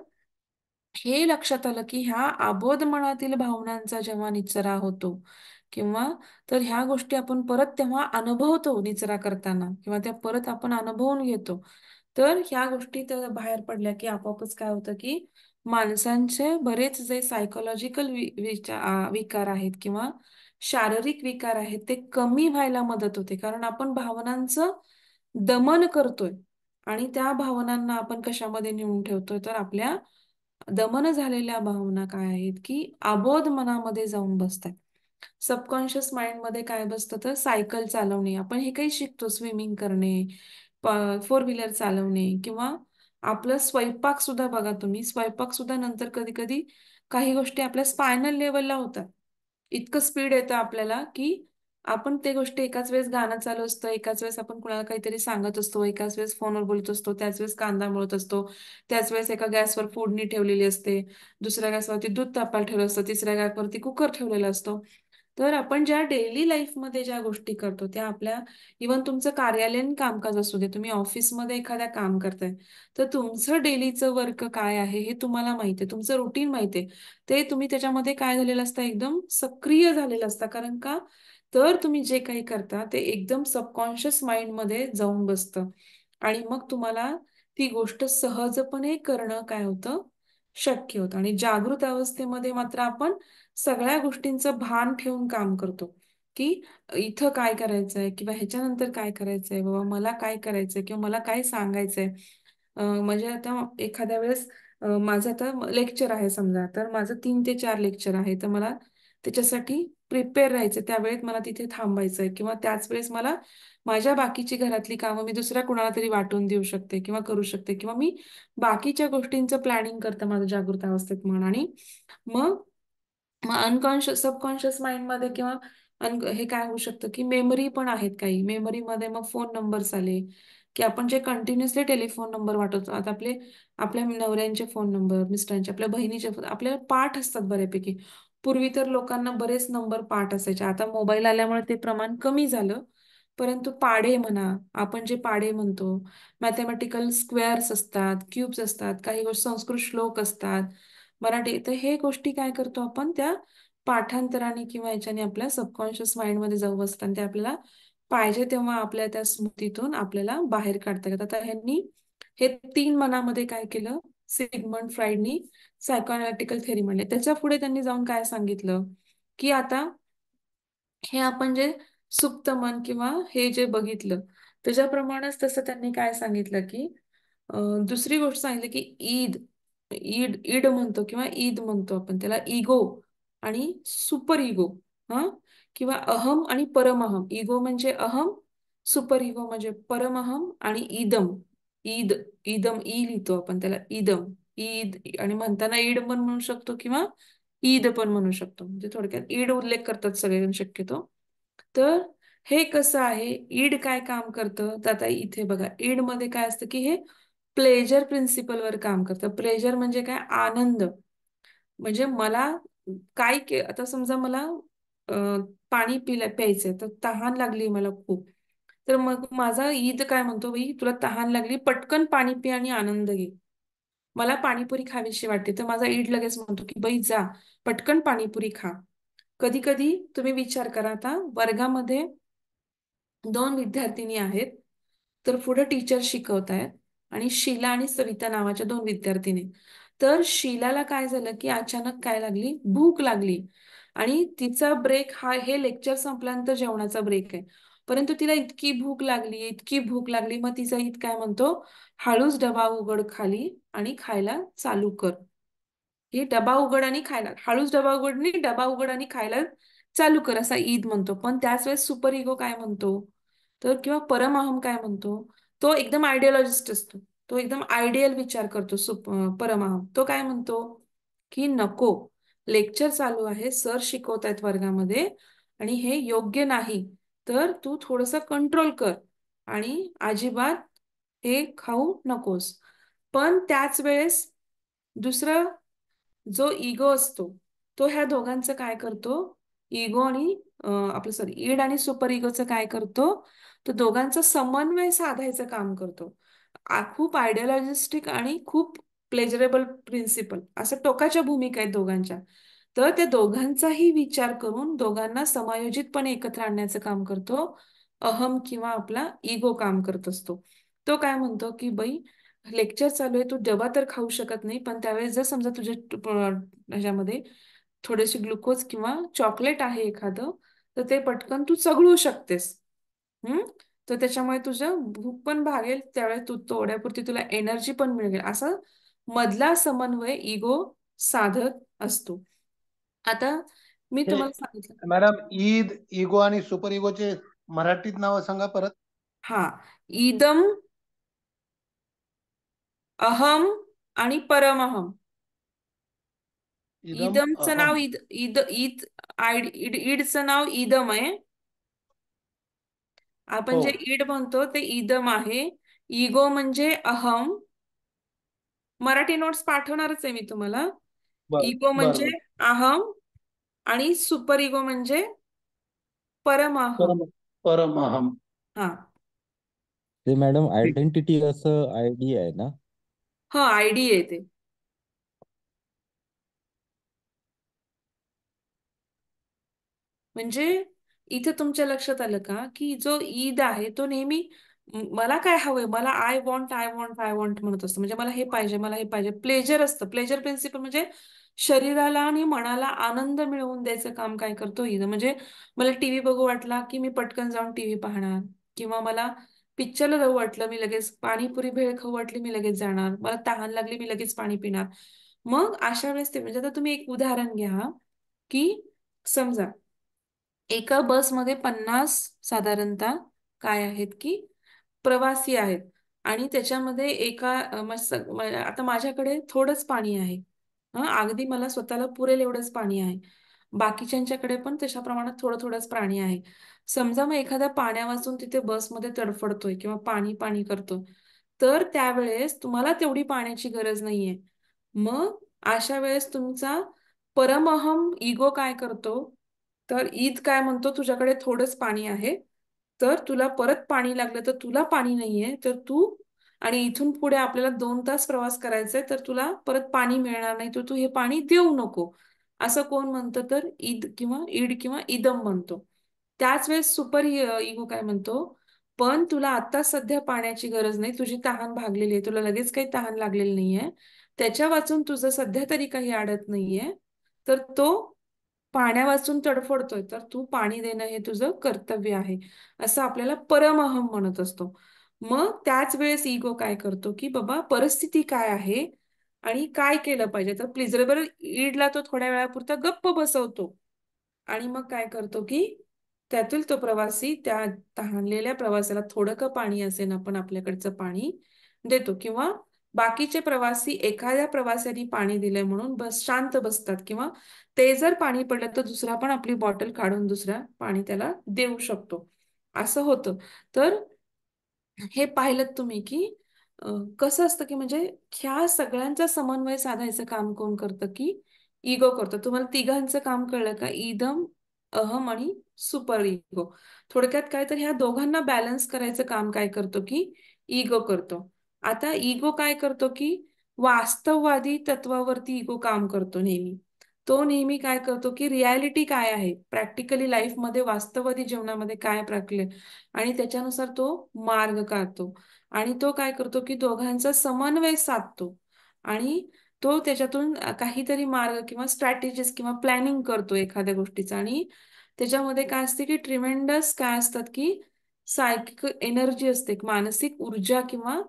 हे लक्षात आलं की ह्या अबोध मनातील भावनांचा जेव्हा निचरा होतो किंवा तर ह्या गोष्टी आपण परत तेव्हा अनुभवतो निचरा करताना किंवा त्या परत आपण अनुभवून घेतो. तर ह्या गोष्टी तर बाहेर पडल्या की आपोआपच काय होतं की माणसांचे बरेच जे सायकोलॉजिकल विकार आहेत किंवा शारीरिक विकार आहेत ते कमी व्हायला मदत होते, कारण आपण भावनांचं दमन करतोय आणि त्या भावनांना आपण कशामध्ये नेऊन ठेवतोय, तर आपल्या दमन झालेल्या भावना काय आहेत की अबोध मनामध्ये जाऊन बसतात. सबकॉन्शियस माइंड मध्ये काय बसतं, तर सायकल चालवणे, आपण हे काही शिकतो, स्विमिंग करणे, फोर व्हीलर चालवणे, किंवा आपलं स्वयंपाक सुद्धा बघा तुम्ही, स्वयंपाक सुद्धा नंतर कधी कधी काही गोष्टी आपल्या स्पायनल लेवलला होतात. इतकं स्पीड येतं आपल्याला की आपण ते गोष्टी एकाच वेळेस गाणं चालू असतं, एकाच वेळेस आपण कुणाला काहीतरी सांगत असतो, एकाच वेळेस फोनवर बोलत असतो, त्याच वेळेस कांदा मळत असतो, त्याच वेळेस एका गॅसवर फोडणी ठेवलेली असते, दुसऱ्या गॅसवरती दूध तापायला ठेवलं असतं, तिसऱ्या गॅसवरती कुकर ठेवलेला असतो. तर आपण ज्या डेली लाईफमध्ये ज्या गोष्टी करतो त्या आपल्या, इव्हन तुमचं कार्यालयीन कामकाज असू दे, तुम्ही ऑफिसमध्ये एखाद्या काम करताय, तर तुमचं डेलीचं वर्क काय आहे हे तुम्हाला माहिती आहे, तुमचं रुटीन माहिती आहे. ते तुम्ही त्याच्यामध्ये काय झालेलं असतं, एकदम सक्रिय झालेलं असतं. कारण का, तर तुम्ही जे काही करता ते एकदम सबकॉन्शियस माइंडमध्ये जाऊन बसतं आणि मग तुम्हाला ती गोष्ट सहजपणे करणं काय होतं, शक्य होतं. आणि जागृत अवस्थेमध्ये मात्र आपण सगळ्या गोष्टींचं भान ठेवून काम करतो, की इथं काय करायचंय किंवा ह्याच्यानंतर काय करायचंय, बाबा मला काय करायचंय किंवा मला काय सांगायचंय. म्हणजे आता एखाद्या वेळेस माझं आता लेक्चर आहे समजा, तर माझं 3 ते 4 लेक्चर आहे, तर मला त्याच्यासाठी प्रिपेअर राहायचं, त्या वेळेत मला तिथे थांबायचंय, किंवा त्याच वेळेस मला माझ्या बाकीची घरातली कामं मी दुसऱ्या कुणाला तरी वाटून देऊ शकते किंवा करू शकते, किंवा मी बाकीच्या गोष्टींचं प्लॅनिंग करतं माझं जागृत अवस्थेत म्हण. आणि मग मग अनकॉन्शियस सबकॉन्शियस माइंडमध्ये किंवा हे काय होऊ शकतं की मेमरी पण आहेत, काही मेमरीमध्ये मग फोन नंबर्स आले, की आपण जे कंटिन्युअसली टेलिफोन नंबर वाटवतो, आता आपल्या नवऱ्यांचे फोन नंबर, मिस्टरांचे, आपल्या बहिणीचे फोन आपल्याला पाठ असतात बऱ्यापैकी. पूर्वी तर लोकांना बरेच नंबर पाठ असायचे, आता मोबाईल आल्यामुळे ते प्रमाण कमी झालं. परंतु पाढे म्हणा, आपण जे पाढे म्हणतो, मॅथमॅटिकल स्क्वेअर्स असतात, क्यूब्स असतात, काही गोष्टी संस्कृत श्लोक असतात, मराठी, तर हे गोष्टी काय करतो आपण त्या पाठांतराने किंवा याच्याने आपल्या सबकॉन्शियस माइंडमध्ये जाऊ बसतात आणि ते आपल्याला पाहिजे तेव्हा आपल्या त्या स्मृतीतून आपल्याला बाहेर काढता येतात. आता ह्यांनी हे 3 मनामध्ये काय केलं, सिगमंड फ्राईडनी सायकोअनालिटिकल थेअरी म्हणले. त्याच्या पुढे त्यांनी जाऊन काय सांगितलं, की आता हे आपण जे सुप्त मन किंवा हे जे बघितलं त्याच्याप्रमाणेच तसं त्यांनी काय सांगितलं, की दुसरी गोष्ट सांगितली, की ईद ईड ईड म्हणतो किंवा ईद म्हणतो आपण त्याला, इगो आणि सुपर इगो, हा, किंवा अहम आणि परमअहम. इगो म्हणजे अहम, सुपर इगो म्हणजे परमअहम, आणि ईदम, ईद, ईदम, ई लिहितो आपण त्याला, ईदम, ईद, आणि म्हणताना ईड पण म्हणू शकतो किंवा ईद पण म्हणू शकतो, म्हणजे थोडक्यात ईड उल्लेख करतात सगळेजण शक्यतो. तर हे कसं आहे, ईड काय काम करतं, तर आता इथे बघा, ईड मध्ये काय असतं, की हे प्लेजर प्रिन्सिपलवर काम करतं. प्लेजर म्हणजे काय, आनंद. म्हणजे मला आता समजा मला पाणी प्यायचंय, तर तहान लागली मला खूप, तर मग माझा ईद काय म्हणतो, बाई तुला तहान लागली, पटकन पाणी पी आणि आनंद घे. मला पाणीपुरी खावीशी वाटते, तर माझा ईड लगेच म्हणतो की बाई जा, पटकन पाणीपुरी खा. कधी कधी तुम्ही विचार करा, आता वर्गामध्ये 2 विद्यार्थिनी आहेत, तर पुढे टीचर शिकवत आहेत आणि शीला आणि सविता नावाच्या 2 विद्यार्थिनी. तर शीलाला काय झालं, की अचानक काय लागली, भूक लागली, आणि तिचा ब्रेक हा, हे लेक्चर संपल्यानंतर जेवणाचा ब्रेक आहे, परंतु तिला इतकी भूक लागली, इतकी भूक लागली, मग तिचा ईद काय म्हणतो, हळूच डबा उघड खाली आणि खायला चालू कर. हे डबा उघड आणि खायला, हळूच डबा उघड नाही, डबा उघड आणि खायला चालू कर, असा ईद म्हणतो. पण त्याच वेळेस सुपर इगो काय म्हणतो, तर किंवा परमअहम काय म्हणतो, तो एकदम आयडियोलॉजिस्ट असतो, तो एकदम आयडियल विचार करतो. परमअहम तो काय म्हणतो, की नको, लेक्चर चालू आहे, सर शिकवतायत वर्गामध्ये आणि हे योग्य नाही, तर तू थोडस कंट्रोल कर आणि अजिबात हे खाऊ नकोस. पण त्याच वेळेस दुसरं जो इगो असतो, तो ह्या दोघांचं काय करतो, इगो आणि आपलं सॉरी ईड आणि सुपर इगोचं काय करतो, तो दोघांचा समन्वय साधायचं काम करतो. खूप आयडियोलॉजिस्टिक आणि खूप प्लेजरेबल प्रिन्सिपल, असं टोकाच्या भूमिका आहेत दोघांच्या. तर त्या दोघांचाही विचार करून दोघांना समायोजितपणे एकत्र आणण्याचं काम करतो अहम किंवा आपला इगो काम करत असतो. तो काय म्हणतो, की बाई लेक्चर चालू आहे, तू डबा तर खाऊ शकत नाही, पण त्यावेळेस जर समजा तुझ्या ह्याच्यामध्ये थोडेसे ग्लुकोज किंवा चॉकलेट आहे एखादं, तर ते पटकन तू चघळू शकतेस. हम्म. तर त्याच्यामुळे तुझं भूक पण भागेल, त्यावेळेस तू तेवढ्यापुरती तुला एनर्जी पण मिळेल. असं मधला समन्वय इगो साधत असतो. आता मी हे तुम्हाला सांगितलं. मॅडम, ईद, इगो आणि सुपर इगोचे मराठीत नाव सांगा परत. हा. इदम, अहम आणि परमहम. इदम, इदमचं नाव अहम. ईद ईद ईद ईडचं नाव इदम आहे. आपण हो. जे ईड म्हणतो ते इदम आहे. इगो म्हणजे अहम. मराठी नोट्स पाठवणारच आहे मी तुम्हाला. बर इगो बर म्हणजे बर. अहम आणि सुपर इगो म्हणजे परमअहम. परम परम अहम. हा. ते मॅडम ठीक. आयडेंटिटी असं आयडी आहे ना? हा, आयडी आहे ते. म्हणजे इथे तुमच्या लक्षात आलं का की जो ईद आहे तो नेहमी मला काय हवंय, मला I want I want I want म्हणत असतो. म्हणजे मला हे पाहिजे, मला हे पाहिजे. प्लेजर असतं. प्लेजर प्रिन्सिपल म्हणजे शरीराला आणि मनाला आनंद मिळवून द्यायचं काम काय करतो ईद. म्हणजे मला टीव्ही बघू वाटला की मी पटकन जाऊन टीव्ही पाहणार, किंवा मला पिक्चरला जाऊ वाटलं मी लगेच, पाणीपुरी भेळ खाऊ वाटली मी लगेच जाणार, मला तहान लागली मी लगेच पाणी पिणार. मग अशा वेळेस ते म्हणजे आता तुम्ही एक उदाहरण घ्या की समजा एका बसमध्ये 50 साधारणतः काय आहेत की प्रवासी आहेत, आणि त्याच्यामध्ये एका आता माझ्याकडे थोडंच पाणी आहे. अगदी मला स्वतःला पुरेल एवढंच पाणी आहे. बाकीच्यांच्याकडे पण तशा प्रमाणात थोडं थोडंच पाणी आहे. समजा मग एखादा पाण्या वाचून तिथे बसमध्ये तडफडतोय किंवा पाणी पाणी करतो, तर त्यावेळेस तुम्हाला तेवढी पाण्याची गरज नाहीये. मग अशा वेळेस तुमचा परमअहम इगो काय करतो, तर ईद काय म्हणतो, तुझ्याकडे थोडंच पाणी आहे, तर तुला परत पाणी लागलं तर तुला पाणी नाहीये तर तू, आणि इथून पुढे आपल्याला 2 तास प्रवास करायचाय तर तुला परत पाणी मिळणार नाही, तर तू हे पाणी देऊ नको. असं कोण म्हणतं, तर ईड किंवा इदम म्हणतो. त्याच वेळेस सुपर इगो काय म्हणतो, पण तुला आता सध्या पाण्याची गरज नाही, तुझी तहान भागलेली आहे, तुला लगेच काही तहान लागलेली नाहीये, त्याच्या वाचून तुझं सध्या तरी काही अडत नाहीये, तर तो पाण्या वाचून तडफडतोय तर तू पाणी देणं हे तुझं कर्तव्य आहे, असं आपल्याला परमअहम म्हणत असतो. मग त्याच वेळेस इगो काय करतो की बाबा परिस्थिती काय आहे आणि काय केलं पाहिजे, तर प्लीजरेबल ईडला तो थोड्या वेळापुरता गप्प बसवतो, आणि मग काय करतो की त्यातील तो प्रवासी त्या तहानलेल्या प्रवासाला थोडं का पाणी असेल आपण आपल्याकडचं पाणी देतो, किंवा बाकीचे प्रवासी एखाद्या प्रवाशाने पाणी दिलंय म्हणून बस शांत बसतात, किंवा ते जर पाणी पडलं तर दुसरा पण आपली बॉटल काढून दुसऱ्या पाणी त्याला देऊ शकतो. असं होतं. तर हे पाहिलं तुम्ही की कसं असतं की म्हणजे ह्या सगळ्यांचा समन्वय साधायचं काम कोण करतं, की इगो करतो. तुम्हाला तिघांचं काम कळलं का, इदम, अहम आणि सुपर इगो. थोडक्यात काय, तर ह्या दोघांना बॅलन्स करायचं काम काय करतो की इगो करतो. आता इगो काय करतो की वास्तववादी तत्वावरती इगो काम करतो नेहमी. तो नेहमी काय करतो की रियालिटी काय आहे, प्रॅक्टिकली लाईफमध्ये वास्तववादी जीवनामध्ये काय प्रकले, आणि त्याच्यानुसार तो मार्ग काढतो. आणि तो काय करतो की दोघांचा समन्वय साधतो, आणि तो त्याच्यातून काहीतरी मार्ग किंवा स्ट्रॅटेजीज किंवा प्लॅनिंग करतो एखाद्या गोष्टीचा. आणि त्याच्यामध्ये काय असते की ट्रिमेंडस काय असतात की सायकिक एनर्जी असते, मानसिक ऊर्जा, किंवा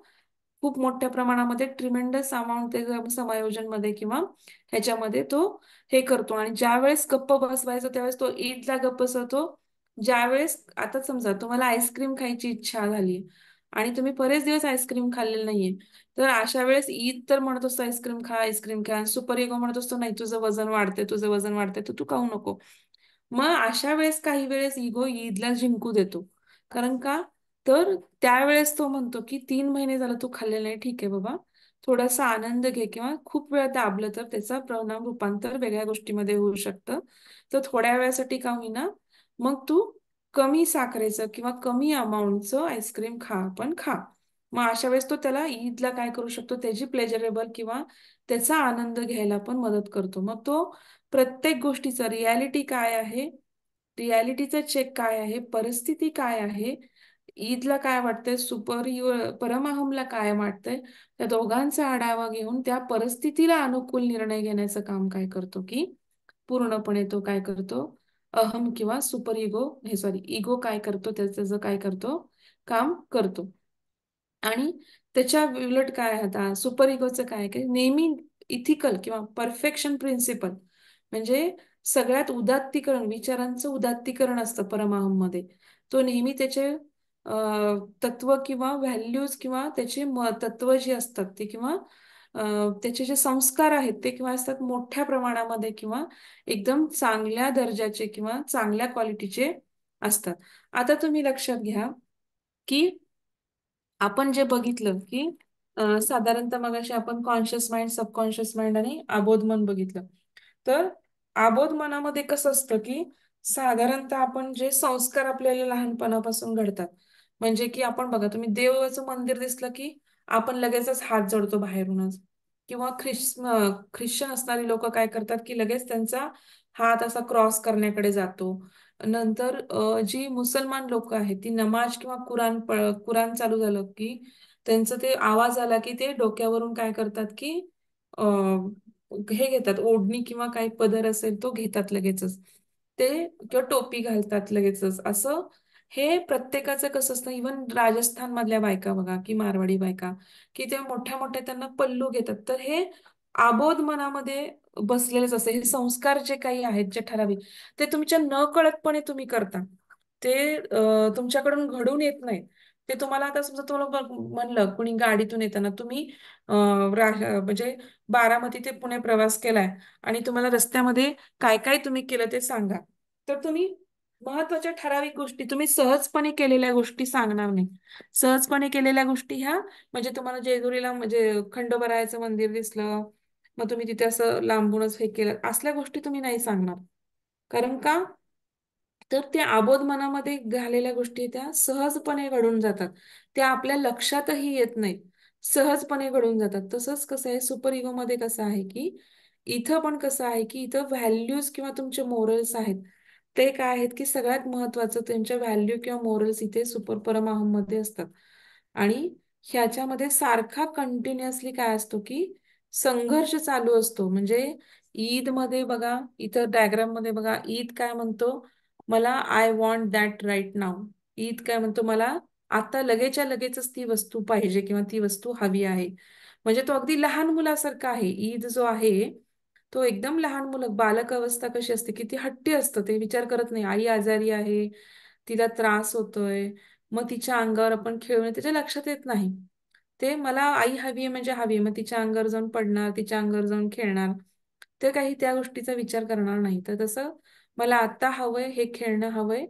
खूप मोठ्या प्रमाणामध्ये ट्रिमेंडस अमाऊंट ते समायोजन मध्ये किंवा ह्याच्यामध्ये तो हे करतो. आणि ज्या वेळेस गप्प बसवायचं त्यावेळेस तो ईदला गप्प बसवतो. ज्यावेळेस आता समजा तुम्हाला आईस्क्रीम खायची इच्छा झाली आणि तुम्ही बरेच दिवस आईस्क्रीम खाल्लेलं नाहीये, तर अशा वेळेस ईद तर म्हणत असतो आईस्क्रीम खा आईस्क्रीम खा, आणि सुपर इगो म्हणत असतो नाही तुझं वजन वाढतंय तुझं वजन वाढतंय तर तू खाऊ नको. मग अशा वेळेस काही वेळेस इगो ईदला जिंकू देतो. कारण का, तर त्यावेळेस तो म्हणतो की 3 महिने झालं तू खाल्लेलं नाही, ठीक आहे बाबा, थोडासा आनंद घे, किंवा खूप वेळ दाबलं तर त्याचा परिणाम रूपांतर वेगळ्या गोष्टीमध्ये होऊ शकतं. तर थोड्या वेळासाठी का होईना मग तू कमी साखरेचं किंवा कमी अमाऊंटचं आईस्क्रीम खा, पण खा. मग अशा वेळेस तो त्याला ईदला काय करू शकतो, त्याची प्लेजरेबल किंवा त्याचा आनंद घ्यायला पण मदत करतो. मग तो प्रत्येक गोष्टीचा रियालिटी काय आहे, रियालिटीचा चेक काय आहे, परिस्थिती काय आहे, ईदला काय वाटतंय, परमहमला काय वाटतंय, त्या दोघांचा आढावा घेऊन त्या परिस्थितीला अनुकूल निर्णय घेण्याचं काम काय करतो की पूर्णपणे तो काय करतो, अहम किंवा सुपर इगो, हे सॉरी, इगो काय करतो, त्याचं काय करतो, काम करतो. आणि त्याच्या उलट काय आहे आता सुपर इगोचं काय की नेहमी इथिकल किंवा परफेक्शन प्रिन्सिपल, म्हणजे सगळ्यात उदात्तीकरण, विचारांचं उदात्तीकरण असतं परमाहममध्ये. तो नेहमी त्याचे तत्व किंवा व्हॅल्यूज किंवा त्याचे तत्व जी असतात ते किंवा त्याचे जे संस्कार आहेत ते किंवा असतात मोठ्या प्रमाणामध्ये किंवा एकदम चांगल्या दर्जाचे किंवा चांगल्या क्वालिटीचे असतात. आता तुम्ही लक्षात घ्या की आपण जे बघितलं की साधारणतः मगाशी आपण कॉन्शियस माइंड, सबकॉन्शियस माइंड आणि अबोध मन बघितलं. तर अबोध मनामध्ये कसं असतं की साधारणतः आपण जे संस्कार आपल्याला लहानपणापासून घडतात, म्हणजे की आपण बघा, तुम्ही देवाचं मंदिर दिसलं की आपण लगेचच हात जोडतो बाहेरूनच, किंवा ख्रिश्चन असणारी लोक काय करतात की लगेच त्यांचा हात असा क्रॉस करण्याकडे जातो. नंतर जी मुसलमान लोक आहेत ती नमाज किंवा कुराण चालू झालं की त्यांचं ते आवाज आला की ते डोक्यावरून काय करतात की हे घेतात, ओढणी किंवा काही पदर असेल तो घेतात लगेचच ते, किंवा टोपी घालतात लगेचच. असं हे प्रत्येकाचं कसं असतं. इव्हन राजस्थान मधल्या बायका बघा की मारवाडी बायका, की ते मोठ्या मोठ्या त्यांना पल्लू घेतात. तर हे आबोध मनामध्ये बसलेलेच असते. हे संस्कार जे काही आहेत जे ठराविक, ते तुमच्या नकळतपणे तुम्ही करता. ते तुमच्याकडून घडून येत नाही. ते तुम्हाला आता समजा तुम्हाला म्हणलं कुणी गाडीतून येताना तुम्ही म्हणजे बारामती ते पुणे प्रवास केलाय आणि तुम्हाला रस्त्यामध्ये काय काय तुम्ही केलं ते सांगा, तर तुम्ही महत्वाच्या ठराविक गोष्टी तुम्ही सहजपणे केलेल्या गोष्टी सांगणार नाही. सहजपणे केलेल्या गोष्टी ह्या म्हणजे तुम्हाला जेजुरीला म्हणजे खंडोबारायाचं मंदिर दिसलं, मग तुम्ही तिथे असं लांबूनच हे केलं, असल्या गोष्टी तुम्ही नाही सांगणार. कारण का, तर त्या आबोध मनामध्ये झालेल्या गोष्टी त्या सहजपणे घडून जातात. त्या आपल्या लक्षातही येत नाहीत, सहजपणे घडून जातात. तसंच कसं आहे सुपर इगो मध्ये कसं आहे की इथं पण कसं आहे की इथं व्हॅल्यूज किंवा तुमचे मोरल्स आहेत ते काय आहेत की सगळ्यात महत्वाचं त्यांच्या व्हॅल्यू किंवा मोरल्स इथे सुपर परमाहम मध्ये असतात. आणि ह्याच्यामध्ये सारखा कंटिन्युअसली काय असतो की संघर्ष चालू असतो. म्हणजे ईद मध्ये बघा, इथं डायग्राम मध्ये बघा, ईद काय म्हणतो, मला आय वॉन्ट दॅट राईट नाव. ईद काय म्हणतो, मला आता लगेचच्या लगेचच ती वस्तू पाहिजे किंवा ती वस्तू हवी आहे. म्हणजे तो अगदी लहान मुलासारखा आहे. ईद जो आहे तो एकदम लहान मुलं, बालक अवस्था कशी असते, किती हट्टी असतं, ते विचार करत नाही आई आजारी आहे, तिला त्रास होतोय, मग तिच्या अंगावर आपण खेळून, त्याच्या लक्षात येत नाही. ते मला आई हवी आहे म्हणजे हवी आहे, मग तिच्या अंगावर जाऊन पडणार, तिच्या अंगावर जाऊन खेळणार, ते काही त्या गोष्टीचा विचार करणार नाही. तर तसं मला आता हवंय, हे खेळणं हवंय,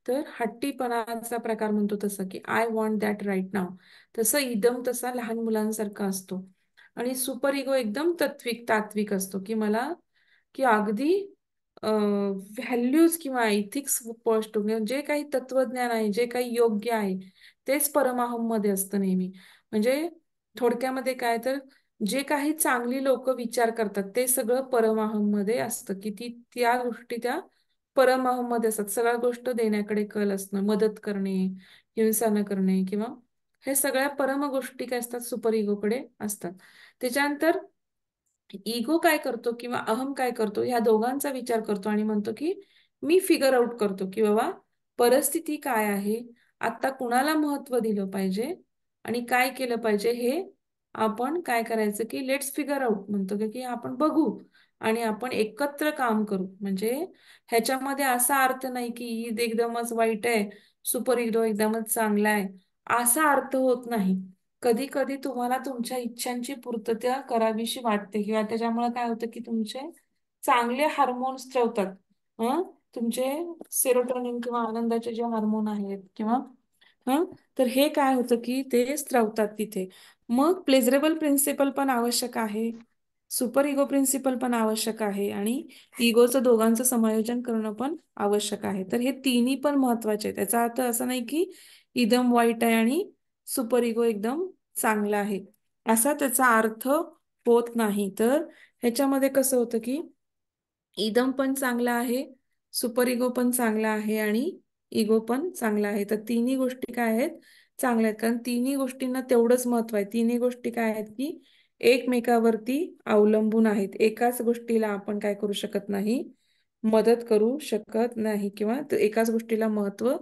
तर हट्टीपणाचा प्रकार म्हणतो तसं की आय वॉन्ट दॅट राईट नाव. तसं इदम तसा लहान मुलांसारखा असतो. आणि सुपर इगो एकदम तात्विक असतो की मला की अगदी व्हॅल्यूज किंवा इथिक्स स्पष्ट, जे काही तत्वज्ञान आहे, जे काही योग्य आहे तेच परमाहम मध्ये असतं नेहमी. म्हणजे थोडक्यामध्ये काय, तर जे काही चांगली लोक विचार करतात ते सगळं परमाहम मध्ये असतं, की त्या गोष्टी त्या परमाहम मध्ये असतात. सगळ्या गोष्ट देण्याकडे कल असणं, मदत करणे, हिंसा न करणे किंवा हे सगळ्या परम गोष्टी काय असतात सुपर इगोकडे असतात. त्याच्यानंतर इगो काय करतो किंवा अहम काय करतो, ह्या दोघांचा विचार करतो आणि म्हणतो की मी फिगर आउट करतो की बाबा परिस्थिती काय आहे, आता कुणाला महत्व दिलं पाहिजे आणि काय केलं पाहिजे, हे आपण काय करायचं की लेट्स फिगर आउट म्हणतो की आपण बघू आणि आपण एकत्र काम करू. म्हणजे ह्याच्यामध्ये असा अर्थ नाही की ईद एकदमच वाईट आहे, सुपर इगो एकदमच चांगला आहे, असा अर्थ होत नाही. कधी कधी तुम्हाला तुमच्या इच्छांची पूर्तता करावीशी वाटते किंवा त्याच्यामुळे काय होतं की तुमचे चांगले हार्मोन्स स्त्रवतात. तुमचे सेरोटोनिन किंवा आनंदाचे जे हार्मोन आहेत किंवा हं तर हे काय होतं की ते स्त्रवतात तिथे. मग प्लेजरेबल प्रिन्सिपल पण आवश्यक आहे, सुपर इगो प्रिन्सिपल पण आवश्यक आहे आणि इगोचं दोघांचं समायोजन करणं पण आवश्यक आहे. तर हे तिन्ही पण महत्वाचे आहेत. त्याचा अर्थ असा नाही की एकदम वाईट आहे आणि सुपर इगो एकदम चांगला आहे, असा त्याचा अर्थ होत नाही. तर ह्याच्यामध्ये कसं होतं की इदम पण चांगला आहे, सुपर इगो पण चांगला आहे आणि इगो पण चांगला आहे. तर तिन्ही गोष्टी काय आहेत, चांगल्या आहेत. कारण तिन्ही गोष्टींना तेवढंच महत्व आहे. तिन्ही गोष्टी काय आहेत की एकमेकावरती अवलंबून आहेत. एकाच गोष्टीला आपण काय करू शकत नाही, मदत करू शकत नाही किंवा एकाच गोष्टीला महत्व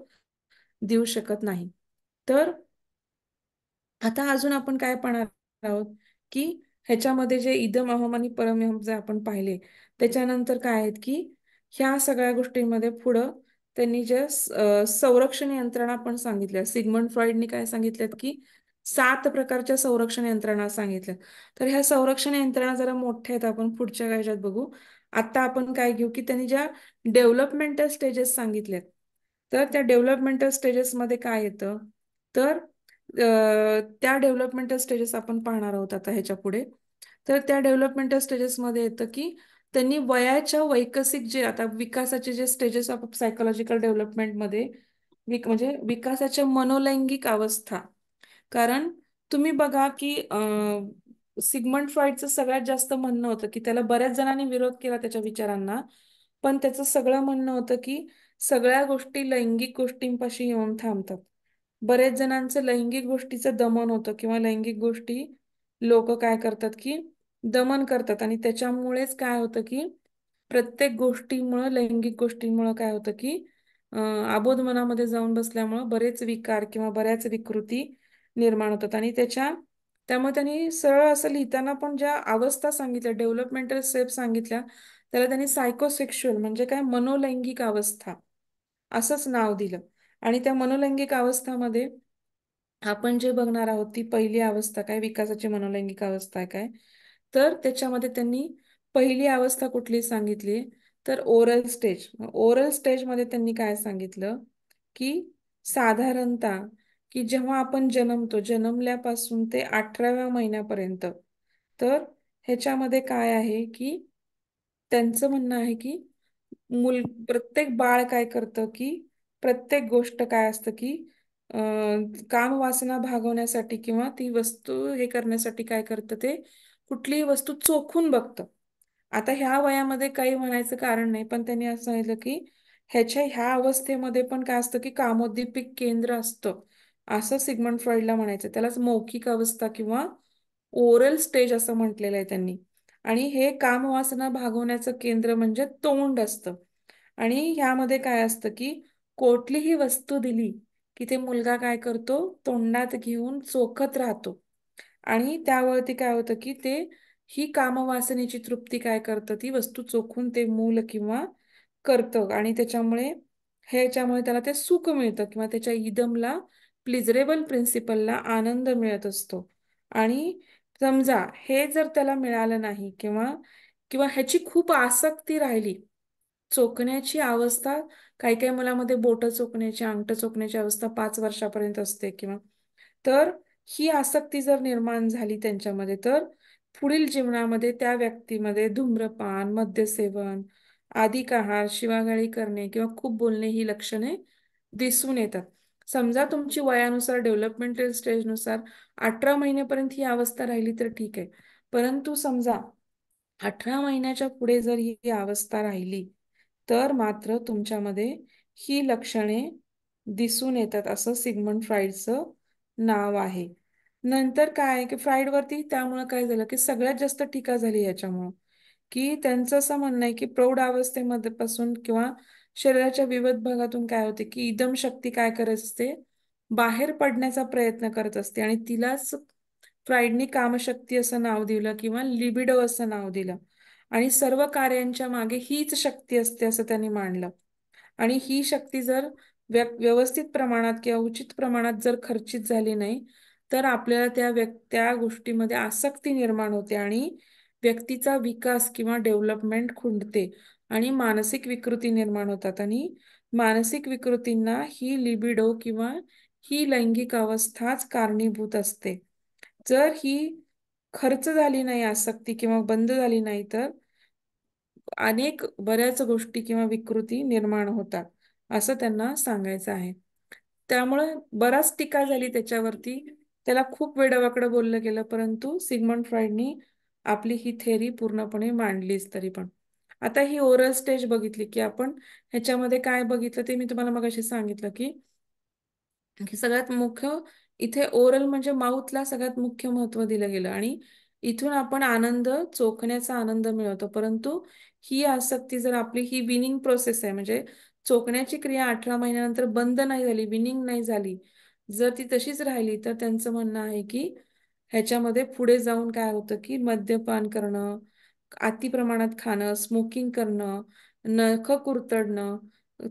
देऊ शकत नाही. तर आता अजून आपण काय पाहणार आहोत की ह्याच्यामध्ये जे इदम अहम आणि परम अहम जे आपण पाहिले त्याच्यानंतर काय आहेत की ह्या सगळ्या गोष्टींमध्ये पुढं त्यांनी जे संरक्षण यंत्रणा पण सांगितल्या. सिग्मंड फ्रॉइडनी काय सांगितल्यात की 7 प्रकारच्या संरक्षण यंत्रणा सांगितल्या. तर ह्या संरक्षण यंत्रणा जरा मोठ्या आहेत, आपण पुढच्या ह्याच्यात बघू. आता आपण काय घेऊ की त्यांनी ज्या डेव्हलपमेंटल स्टेजेस सांगितल्यात, तर त्या डेव्हलपमेंटल स्टेजेसमध्ये काय येतं, तर त्या डेव्हलपमेंटल स्टेजेस आपण पाहणार आहोत आता ह्याच्या पुढे. तर त्या डेव्हलपमेंटल स्टेजेसमध्ये येतं की त्यांनी वयाच्या वैकसिक जे आता विकासाचे जे स्टेजेस ऑफ सायकोलॉजिकल डेव्हलपमेंटमध्ये म्हणजे विकासाच्या मनोलैंगिक अवस्था. कारण तुम्ही बघा की सिग्मंड फ्रॉइडचं सगळ्यात जास्त म्हणणं होतं की त्याला बऱ्याच जणांनी विरोध केला त्याच्या विचारांना, पण त्याचं सगळं म्हणणं होतं की सगळ्या गोष्टी लैंगिक गोष्टींपाशी येऊन थांबतात. बरेच जणांचं लैंगिक गोष्टीचं दमन होतं किंवा लैंगिक गोष्टी लोक काय करतात की दमन करतात, आणि त्याच्यामुळेच काय होतं की प्रत्येक गोष्टीमुळं लैंगिक गोष्टींमुळं काय होतं की अबोध मनामध्ये जाऊन बसल्यामुळं बरेच विकार किंवा बऱ्याच विकृती निर्माण होतात. आणि त्यामुळे त्यांनी सरळ असं लिहिताना पण ज्या अवस्था सांगितल्या, डेव्हलपमेंटल स्टेप सांगितल्या, त्याला त्यांनी सायकोसेक्शुअल म्हणजे काय मनोलैंगिक अवस्था असंच नाव दिलं. आणि त्या मनोलैंगिक अवस्थामध्ये आपण जे बघणार आहोत ती पहिली अवस्था काय, विकासाची मनोलैंगिक अवस्था काय, तर त्याच्यामध्ये त्यांनी पहिली अवस्था कुठली सांगितली, तर ओरल स्टेज. ओरल स्टेजमध्ये त्यांनी काय सांगितलं की साधारणतः की जेव्हा आपण जन्मतो, जन्मल्यापासून ते 18व्या महिन्यापर्यंत, तर ह्याच्यामध्ये काय आहे की त्यांचं म्हणणं आहे की प्रत्येक बाळ काय करतं की प्रत्येक गोष्ट काय असतं की कामवासना भागवण्यासाठी किंवा ती वस्तू हे करण्यासाठी काय करतं, ते कुठलीही वस्तू चोखून बघतं. आता ह्या वयामध्ये काही म्हणायचं कारण नाही, पण त्यांनी असं सांगितलं की ह्या अवस्थेमध्ये पण काय असतं की कामोद्दीपक केंद्र असतं, असं सिग्मंड फ्रॉइडला म्हणायचं. त्यालाच मौखिक अवस्था किंवा ओरल स्टेज असं म्हटलेलं आहे त्यांनी. आणि हे कामवासना भागवण्याचं केंद्र म्हणजे तोंड असतं. आणि ह्यामध्ये काय असतं की कुठलीही वस्तू दिली की ते मुलगा काय करतो, तोंडात घेऊन चोखत राहतो. आणि त्यावरती काय होतं की ही कामवासनेची तृप्ती काय करतं, ती वस्तू चोखून ते मूल किंवा करतं. आणि ह्याच्यामुळे त्याला ते सुख मिळतं किंवा त्याच्या इदमला, प्लिजरेबल प्रिन्सिपलला आनंद मिळत असतो. आणि समजा हे जर त्याला मिळालं नाही किंवा किंवा ह्याची खूप आसक्ती राहिली, चोखण्याची अवस्था काही काही मुलामध्ये बोट चोखण्याची, अंगठ चोखण्याची अवस्था 5 वर्षापर्यंत असते किंवा, तर ही आसक्ती जर निर्माण झाली त्यांच्यामध्ये, तर पुढील जीवनामध्ये त्या व्यक्तीमध्ये धूम्रपान, मद्यसेवन, अधिक आहार, शिवागाळी करणे किंवा खूप बोलणे ही लक्षणे दिसून येतात. समजा तुमची वयानुसार, डेव्हलपमेंटल स्टेजनुसार 18 महिन्यापर्यंत ही अवस्था राहिली तर ठीक आहे, परंतु समजा 18 महिन्याच्या पुढे जर ही अवस्था राहिली, तर मात्र तुमच्यामध्ये ही लक्षणे दिसून येतात, असं सिग्मंड फ्राईडचं नाव आहे. नंतर काय आहे की फ्राईडवरती त्यामुळे काय झालं की सगळ्यात जास्त टीका झाली याच्यामुळं, की त्यांचं असं म्हणणं आहे की प्रौढ अवस्थेमध्ये पासून किंवा शरीराच्या विविध भागातून काय होते की इदम शक्ती काय करत असते, बाहेर पडण्याचा प्रयत्न करत असते. आणि तिलाच फ्राईडनी कामशक्ती असं नाव दिलं किंवा लिबिडो असं नाव दिलं. आणि सर्व कार्यांच्या मागे हीच शक्ती असते असं त्यांनी मांडलं. आणि ही शक्ती जर व्यवस्थित प्रमाणात किंवा उचित प्रमाणात जर खर्चित झाली नाही, तर आपल्याला त्या गोष्टीमध्ये आसक्ती निर्माण होते आणि व्यक्तीचा विकास किंवा डेव्हलपमेंट खुंटते आणि मानसिक विकृती निर्माण होतात. आणि मानसिक विकृतींना ही लिबिडो किंवा ही लैंगिक अवस्थाच कारणीभूत असते. जर ही खर्च झाली नाही आसक्ती किंवा बंद झाली नाही, तर बऱ्याच गोष्टी किंवा विकृती निर्माण होतात, असं त्यांना सांगायचं आहे. त्यामुळे बराच टीका झाली त्याच्यावरती, त्याला खूप वेडावाकडं बोललं गेलं, परंतु सिग्मंड फ्राईडनी आपली ही थेअरी पूर्णपणे मांडलीच. तरी पण आता ही ओरल स्टेज बघितली की आपण ह्याच्यामध्ये काय बघितलं ते मी तुम्हाला मगाशी सांगितलं की सगळ्यात मुख्य इथे ओरल म्हणजे माउथला सगळ्यात मुख्य महत्व दिलं गेलं. आणि इथून आपण आनंद, चोखण्याचा आनंद मिळवतो. परंतु ही आसक्ती जर आपली ही विनिंग प्रोसेस आहे, म्हणजे चोखण्याची क्रिया 18 महिन्यानंतर बंद नाही झाली, विनिंग नाही झाली, जर ती तशीच राहिली, तर त्यांचं म्हणणं आहे की ह्याच्यामध्ये पुढे जाऊन काय होतं की मद्यपान करणं, अति प्रमाणात खाणं, स्मोकिंग करणं, नख कुरतडणं,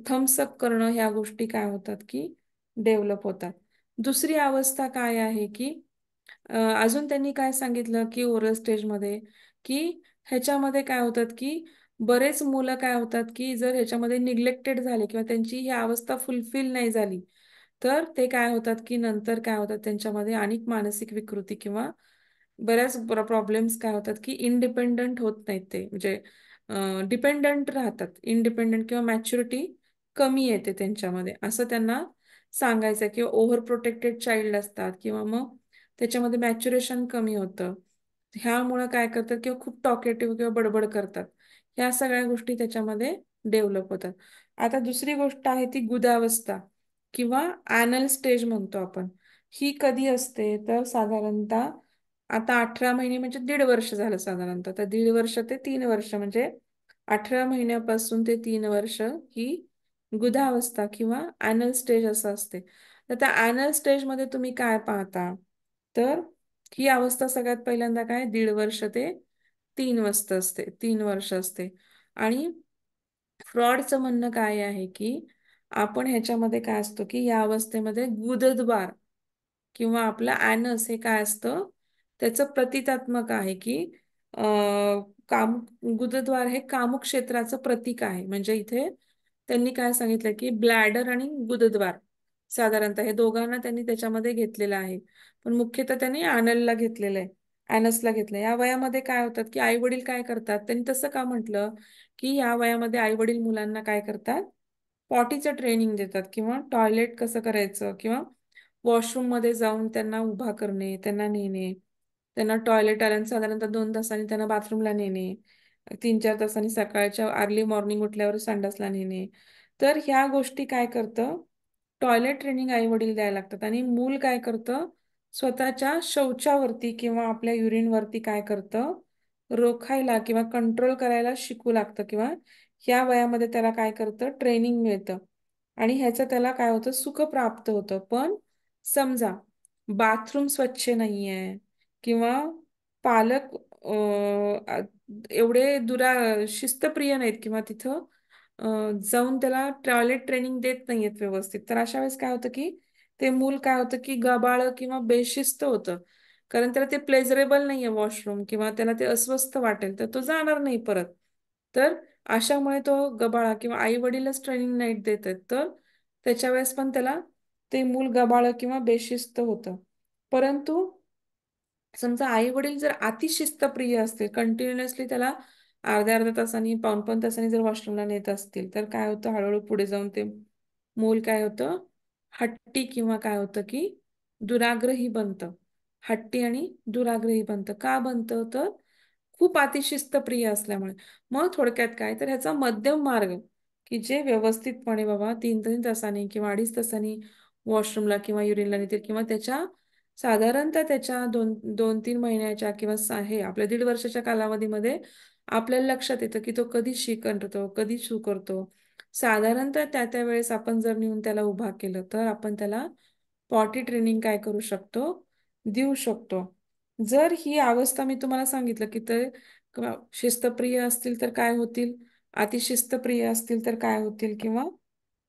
थम्सअप करणं, ह्या गोष्टी काय होतात की डेव्हलप होतात. दुसरी अवस्था काय आहे की अजून त्यांनी काय सांगितलं की ओरल स्टेजमध्ये की ह्याच्यामध्ये काय होतात की बरेच मुलं काय होतात की जर ह्याच्यामध्ये निग्लेक्टेड झाले किंवा त्यांची ही अवस्था फुलफिल नाही झाली, तर ते काय होतात की नंतर काय होतात त्यांच्यामध्ये अनेक मानसिक विकृती किंवा बऱ्याच प्रॉब्लेम्स काय होतात की इंडिपेंडंट होत नाहीत, ते म्हणजे डिपेंडंट राहतात, इंडिपेंडंट किंवा मॅच्युरिटी कमी येते त्यांच्यामध्ये, असं त्यांना सांगायचं आहे. किंवा ओव्हर प्रोटेक्टेड चाइल्ड असतात किंवा मग त्याच्यामध्ये मॅच्युरेशन कमी होतं. ह्यामुळं काय करतात किंवा खूप टॉकेटिव्ह किंवा बडबड करतात. ह्या सगळ्या गोष्टी त्याच्यामध्ये डेव्हलप होतात. आता दुसरी गोष्ट आहे ती गुदावस्था किंवा ॲनल स्टेज म्हणतो आपण. ही कधी असते तर साधारणतः आता 18 महिने म्हणजे 1.5 वर्ष झालं साधारणतः. तर 1.5 वर्ष ते 3 वर्ष म्हणजे 18 महिन्यापासून ते 3 वर्ष ही गुदावस्था किंवा ॲनल स्टेज असं असते. तर त्या ॲनल स्टेजमध्ये तुम्ही काय पाहता, तर ही अवस्था सगळ्यात पहिल्यांदा काय 1.5 वर्ष ते 3 वर्ष असते. आणि फ्रॉडचं म्हणणं काय आहे की आपण ह्याच्यामध्ये काय असतो की या अवस्थेमध्ये गुदद्वार किंवा आपलं ॲनस हे काय असतं, त्याचं प्रतिकात्मक आहे की काम गुदद्वार हे कामुक क्षेत्राचं प्रतीक आहे. म्हणजे इथे त्यांनी काय सांगितलं की ब्लॅडर आणि गुदद्वार साधारणतः हे दोघांना त्यांनी त्याच्यामध्ये घेतलेलं आहे. पण मुख्यतः त्यांनी ॲनलला घेतलेलं आहे, ॲनसला घेतलं. या वयामध्ये काय होतात की आई वडील काय करतात, त्यांनी तसं का म्हटलं की या वयामध्ये आई वडील मुलांना काय करतात, पॉटीचं ट्रेनिंग देतात किंवा टॉयलेट कसं करायचं किंवा वॉशरूममध्ये जाऊन त्यांना उभा करणे, त्यांना नेणे, त्यांना टॉयलेट आल्यानंतर साधारणतः 2 तासांनी त्यांना बाथरूमला नेणे, 3-4 तासांनी सकाळच्या अर्ली मॉर्निंग उठल्यावर संडासला नेणे. तर ह्या गोष्टी काय करतं, टॉयलेट ट्रेनिंग आई वडील द्यायला लागतात आणि मूल काय करतं, स्वतःच्या शौचावरती किंवा आपल्या युरिनवरती काय करतं, रोखायला किंवा कंट्रोल करायला शिकू लागतं किंवा ह्या वयामध्ये त्याला काय करतं, ट्रेनिंग मिळतं आणि ह्याचं त्याला काय होतं, सुख प्राप्त होतं. पण समजा बाथरूम स्वच्छ नाहीये किंवा पालक अ, एवढे शिस्तप्रिय नाहीत किंवा तिथं जाऊन त्याला टॉयलेट ट्रेनिंग देत नाहीयेत व्यवस्थित, तर अशा वेळेस काय होतं की ते मूल काय होतं की गबाळ किंवा बेशिस्त होतं. कारण त्याला ते प्लेजरेबल नाहीये वॉशरूम किंवा त्याला ते अस्वस्थ वाटेल, तर तो जाणार नाही परत. तर अशामुळे तो गबाळा किंवा आई वडीलच ट्रेनिंग नाही देत आहेत, तर त्याच्या वेळेस पण त्याला ते मूल गबाळ किंवा बेशिस्त होतं. परंतु समजा आई वडील जर अतिशिस्तप्रिय असतील, कंटिन्युअसली त्याला अर्ध्या अर्ध्या तासांनी, पाऊण पाऊण तासांनी जर वॉशरूमला नेत असतील, तर काय होतं, हळूहळू पुढे जाऊन ते मूल काय होतं, हट्टी किंवा काय होतं की दुराग्रही बनतं. हट्टी आणि दुराग्रही बनतं. का बनतं, तर खूप अतिशिस्तप्रिय असल्यामुळे. मग थोडक्यात काय, तर ह्याचा मध्यम मार्ग की जे व्यवस्थितपणे बाबा 3-3 तासांनी किंवा 2.5 तासांनी वॉशरूमला किंवा युरिनला नेतील किंवा त्याच्या साधारणतः त्याच्या 2-3 महिन्याच्या किंवा हे आपल्या 1.5 वर्षाच्या कालावधीमध्ये आपल्याला लक्षात येतं की तो कधी शी करतो, कधी शू करतो. साधारणतः त्या वेळेस आपण जर नेऊन त्याला उभा केलं, तर आपण त्याला पॉटी ट्रेनिंग काय करू शकतो, देऊ शकतो. जर ही अवस्था मी तुम्हाला सांगितलं की ते शिस्तप्रिय असतील तर काय होतील, अतिशिस्तप्रिय असतील तर काय होतील किंवा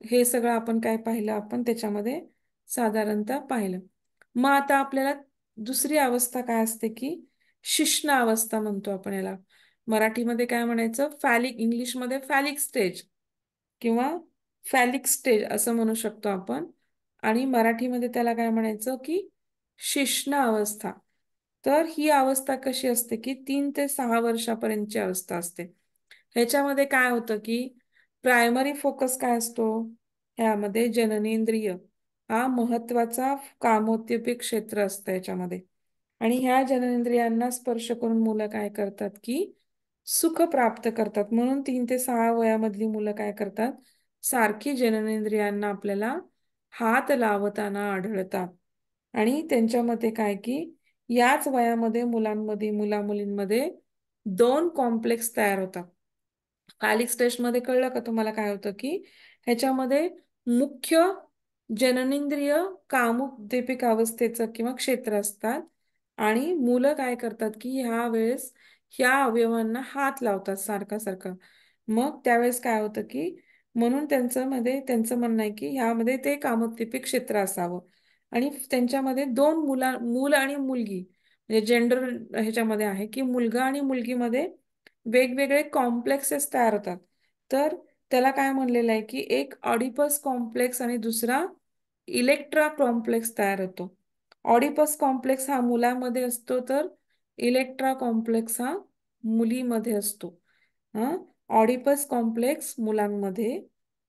हे सगळं आपण काय पाहिलं, आपण त्याच्यामध्ये साधारणतः पाहिलं. मग आता आपल्याला दुसरी अवस्था काय असते की शिश्न अवस्था म्हणतो आपण याला. मराठीमध्ये काय म्हणायचं, इंग्लिशमध्ये फॅलिक स्टेज किंवा फॅलिक स्टेज असं म्हणू शकतो आपण. आणि मराठीमध्ये त्याला काय म्हणायचं की शिश्न अवस्था. तर ही अवस्था कशी असते की 3 ते 6 वर्षापर्यंतची अवस्था असते. ह्याच्यामध्ये काय होतं की प्रायमरी फोकस काय असतो, ह्यामध्ये जननेंद्रिय हा महत्वाचा कामोद्दीपक क्षेत्र असतं याच्यामध्ये. आणि ह्या जननेंद्रियांना स्पर्श करून मुलं काय करतात की सुख प्राप्त करतात. म्हणून 3 ते 6 वयामधली मुलं काय करतात, सारखी जननेंद्रियांना आपल्याला हात लावताना आढळतात. आणि त्यांच्या मते काय की याच वयामध्ये मुलांमध्ये मुलींमध्ये दोन कॉम्प्लेक्स तयार होतात. फॅलिक स्टेजमध्ये कळलं का तुम्हाला काय होतं की ह्याच्यामध्ये मुख्य जननेंद्रिय कामोद्दीपक अवस्थेचं किंवा क्षेत्र असतात आणि मुलं काय करतात की ह्या वेळेस ह्या अवयवांना हात लावतात सारखा मग त्यावेळेस काय होतं की म्हणून त्यांचं म्हणणं आहे की ह्यामध्ये ते कामोद्दीपक क्षेत्र असावं आणि त्यांच्यामध्ये दोन मूल आणि मुलगी म्हणजे जेंडर ह्याच्यामध्ये आहे की मुलगा आणि मुलगीमध्ये वेगवेगळे कॉम्प्लेक्सेस तयार होतात. तर त्याला काय म्हणलेलं आहे की एक ऑडिपस कॉम्प्लेक्स आणि दुसरा इलेक्ट्रा कॉम्प्लेक्स तयार होतो. ऑडिपस कॉम्प्लेक्स हा मुलामध्ये असतो तर इलेक्ट्रा कॉम्प्लेक्स हा मुलीमध्ये असतो. हा ऑडिपस कॉम्प्लेक्स मुलांमध्ये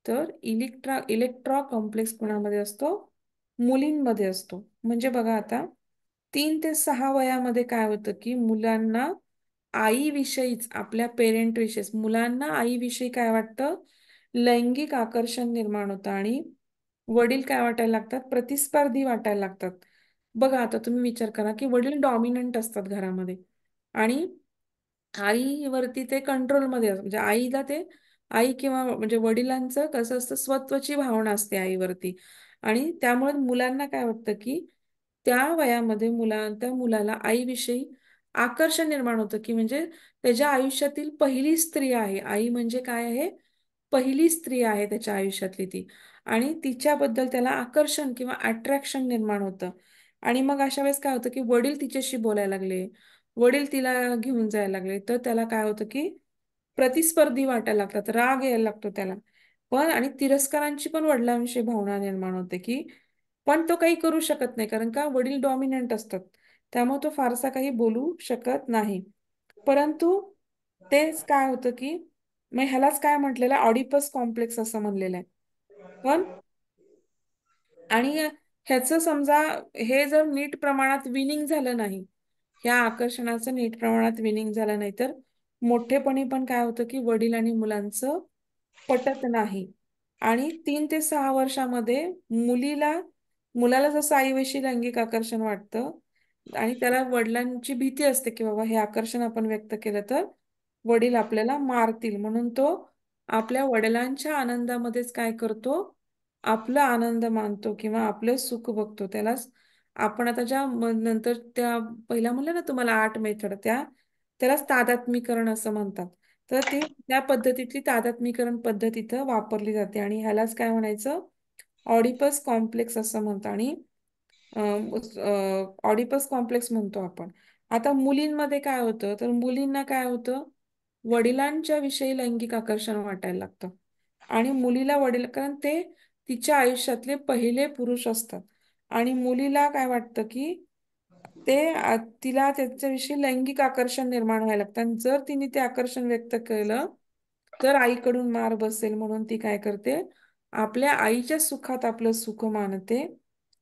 तर इलेक्ट्रा कॉम्प्लेक्स कोणामध्ये असतो? मुलींमध्ये असतो. म्हणजे बघा आता 3 ते 6 वयामध्ये काय होतं की मुलांना आईविषयीच आपल्या पेरेंट विषयीच मुलांना आईविषयी काय वाटतं? लैंगिक आकर्षण निर्माण होतं आणि वडील काय वाटायला लागतात? प्रतिस्पर्धी वाटायला लागतात. बघा आता तुम्ही विचार करा की वडील डॉमिनंट असतात घरामध्ये आणि आईवरती ते कंट्रोलमध्ये असतात. म्हणजे आईला ते आई किंवा म्हणजे वडिलांचं कसं असतं स्वत्वाची भावना असते आईवरती आणि त्यामुळे मुलांना काय वाटतं की त्या वयामध्ये त्या मुलाला आईविषयी आकर्षण निर्माण होतं की म्हणजे त्याच्या आयुष्यातील पहिली स्त्री आहे. आई म्हणजे काय आहे? पहिली स्त्री आहे त्याच्या आयुष्यातली ती आणि तिच्याबद्दल त्याला आकर्षण किंवा अट्रॅक्शन निर्माण होतं आणि मग अशा वेळेस काय होतं की वडील तिच्याशी बोलायला लागले, वडील तिला घेऊन जायला लागले तर त्याला काय होतं की प्रतिस्पर्धी वाटायला लागतात, राग यायला लागतो त्याला पण आणि तिरस्कारांची पण वडिलांविषयी भावना निर्माण होते की पण तो काही करू शकत नाही कारण का वडील डॉमिनंट असतात त्यामुळे तो फारसा काही बोलू शकत नाही. परंतु तेच काय होतं की मग ह्यालाच काय म्हटलेलं ऑडिपस कॉम्प्लेक्स असं म्हणलेलं आहे. पण आणि ह्याचं समजा हे जर नीट प्रमाणात विनिंग झालं नाही, ह्या आकर्षणाचं नीट प्रमाणात विनिंग झालं नाही तर मोठेपणी पण काय होतं की वडील आणि मुलांचं पटत नाही आणि 3 ते 6 वर्षामध्ये मुलाला जसं आईविषयी लैंगिक आकर्षण वाटतं आणि त्याला वडिलांची भीती असते की बाबा हे आकर्षण आपण व्यक्त केलं तर वडील आपल्याला मारतील म्हणून तो आपल्या वडिलांच्या आनंदामध्येच काय करतो? आपला आनंद मानतो किंवा आपलं सुख बघतो. त्यालाच आपण आता नंतर त्या पहिल्या म्हणलं ना तुम्हाला 8 मेथड त्यालाच तादात्मीकरण असं म्हणतात. तर त्या पद्धतीतली तादात्मीकरण पद्धत इथं वापरली जाते आणि ह्यालाच काय म्हणायचं? ऑडिपस कॉम्प्लेक्स असं म्हणतो आणि ऑडिपस कॉम्प्लेक्स म्हणतो आपण. आता मुलींमध्ये काय होतं? तर मुलींना काय होतं? वडिलांच्या विषयी लैंगिक आकर्षण वाटायला लागतं आणि मुलीला वडील कारण ते तिच्या आयुष्यातले पहिले पुरुष असतात आणि मुलीला काय वाटतं की तिला त्याच्याविषयी लैंगिक आकर्षण निर्माण व्हायला लागतं आणि जर तिने ते आकर्षण व्यक्त केलं तर आईकडून मार बसेल म्हणून ती काय करते? आपल्या आईच्या सुखात आपलं सुख मानते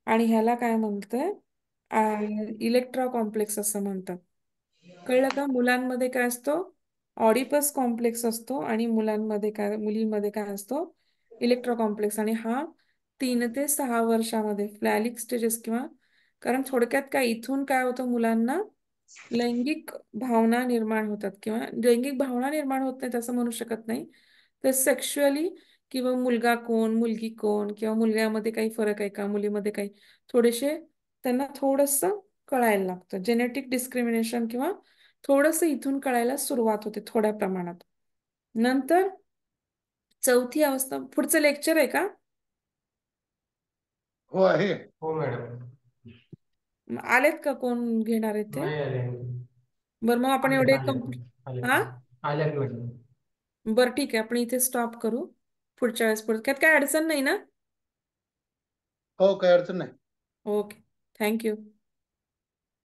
आणि ह्याला काय म्हणतंय? इलेक्ट्रा कॉम्प्लेक्स असं म्हणतात. कळलं का? मुलांमध्ये काय असतो? ऑडिपस कॉम्प्लेक्स असतो आणि मुलींमध्ये काय असतो? इलेक्ट्रा कॉम्प्लेक्स आणि हा 3 ते 6 वर्षामध्ये फ्लॅलिक स्टेजेस किंवा कारण थोडक्यात काय इथून काय होतं मुलांना लैंगिक भावना निर्माण होतात किंवा लैंगिक भावना निर्माण होत नाहीत असं म्हणू शकत नाही. तर सेक्शुअली किंवा मुलगा कोण, मुलगी कोण किंवा मुलग्यामध्ये काही फरक आहे का, मुलीमध्ये काही थोडेसे त्यांना थोडंसं कळायला लागतं. जेनेटिक डिस्क्रिमिनेशन किंवा थोडंसं इथून कळायला सुरुवात होते थोड्या प्रमाणात. नंतर चौथी अवस्था पुढचं लेक्चर आहे का? हो आहे. हो मॅडम. आलेत का कोण घेणार आहे ते? नाही आले. बरं मग आपण आलेत एवढे आलेत आलेत हा आलेत मॅडम. बरं ठीक आहे आपण इथे स्टॉप करू. पुढच्या वेळेस त्यात काय अडचण नाही ना? हो काही अडचण नाही. Okay thank you.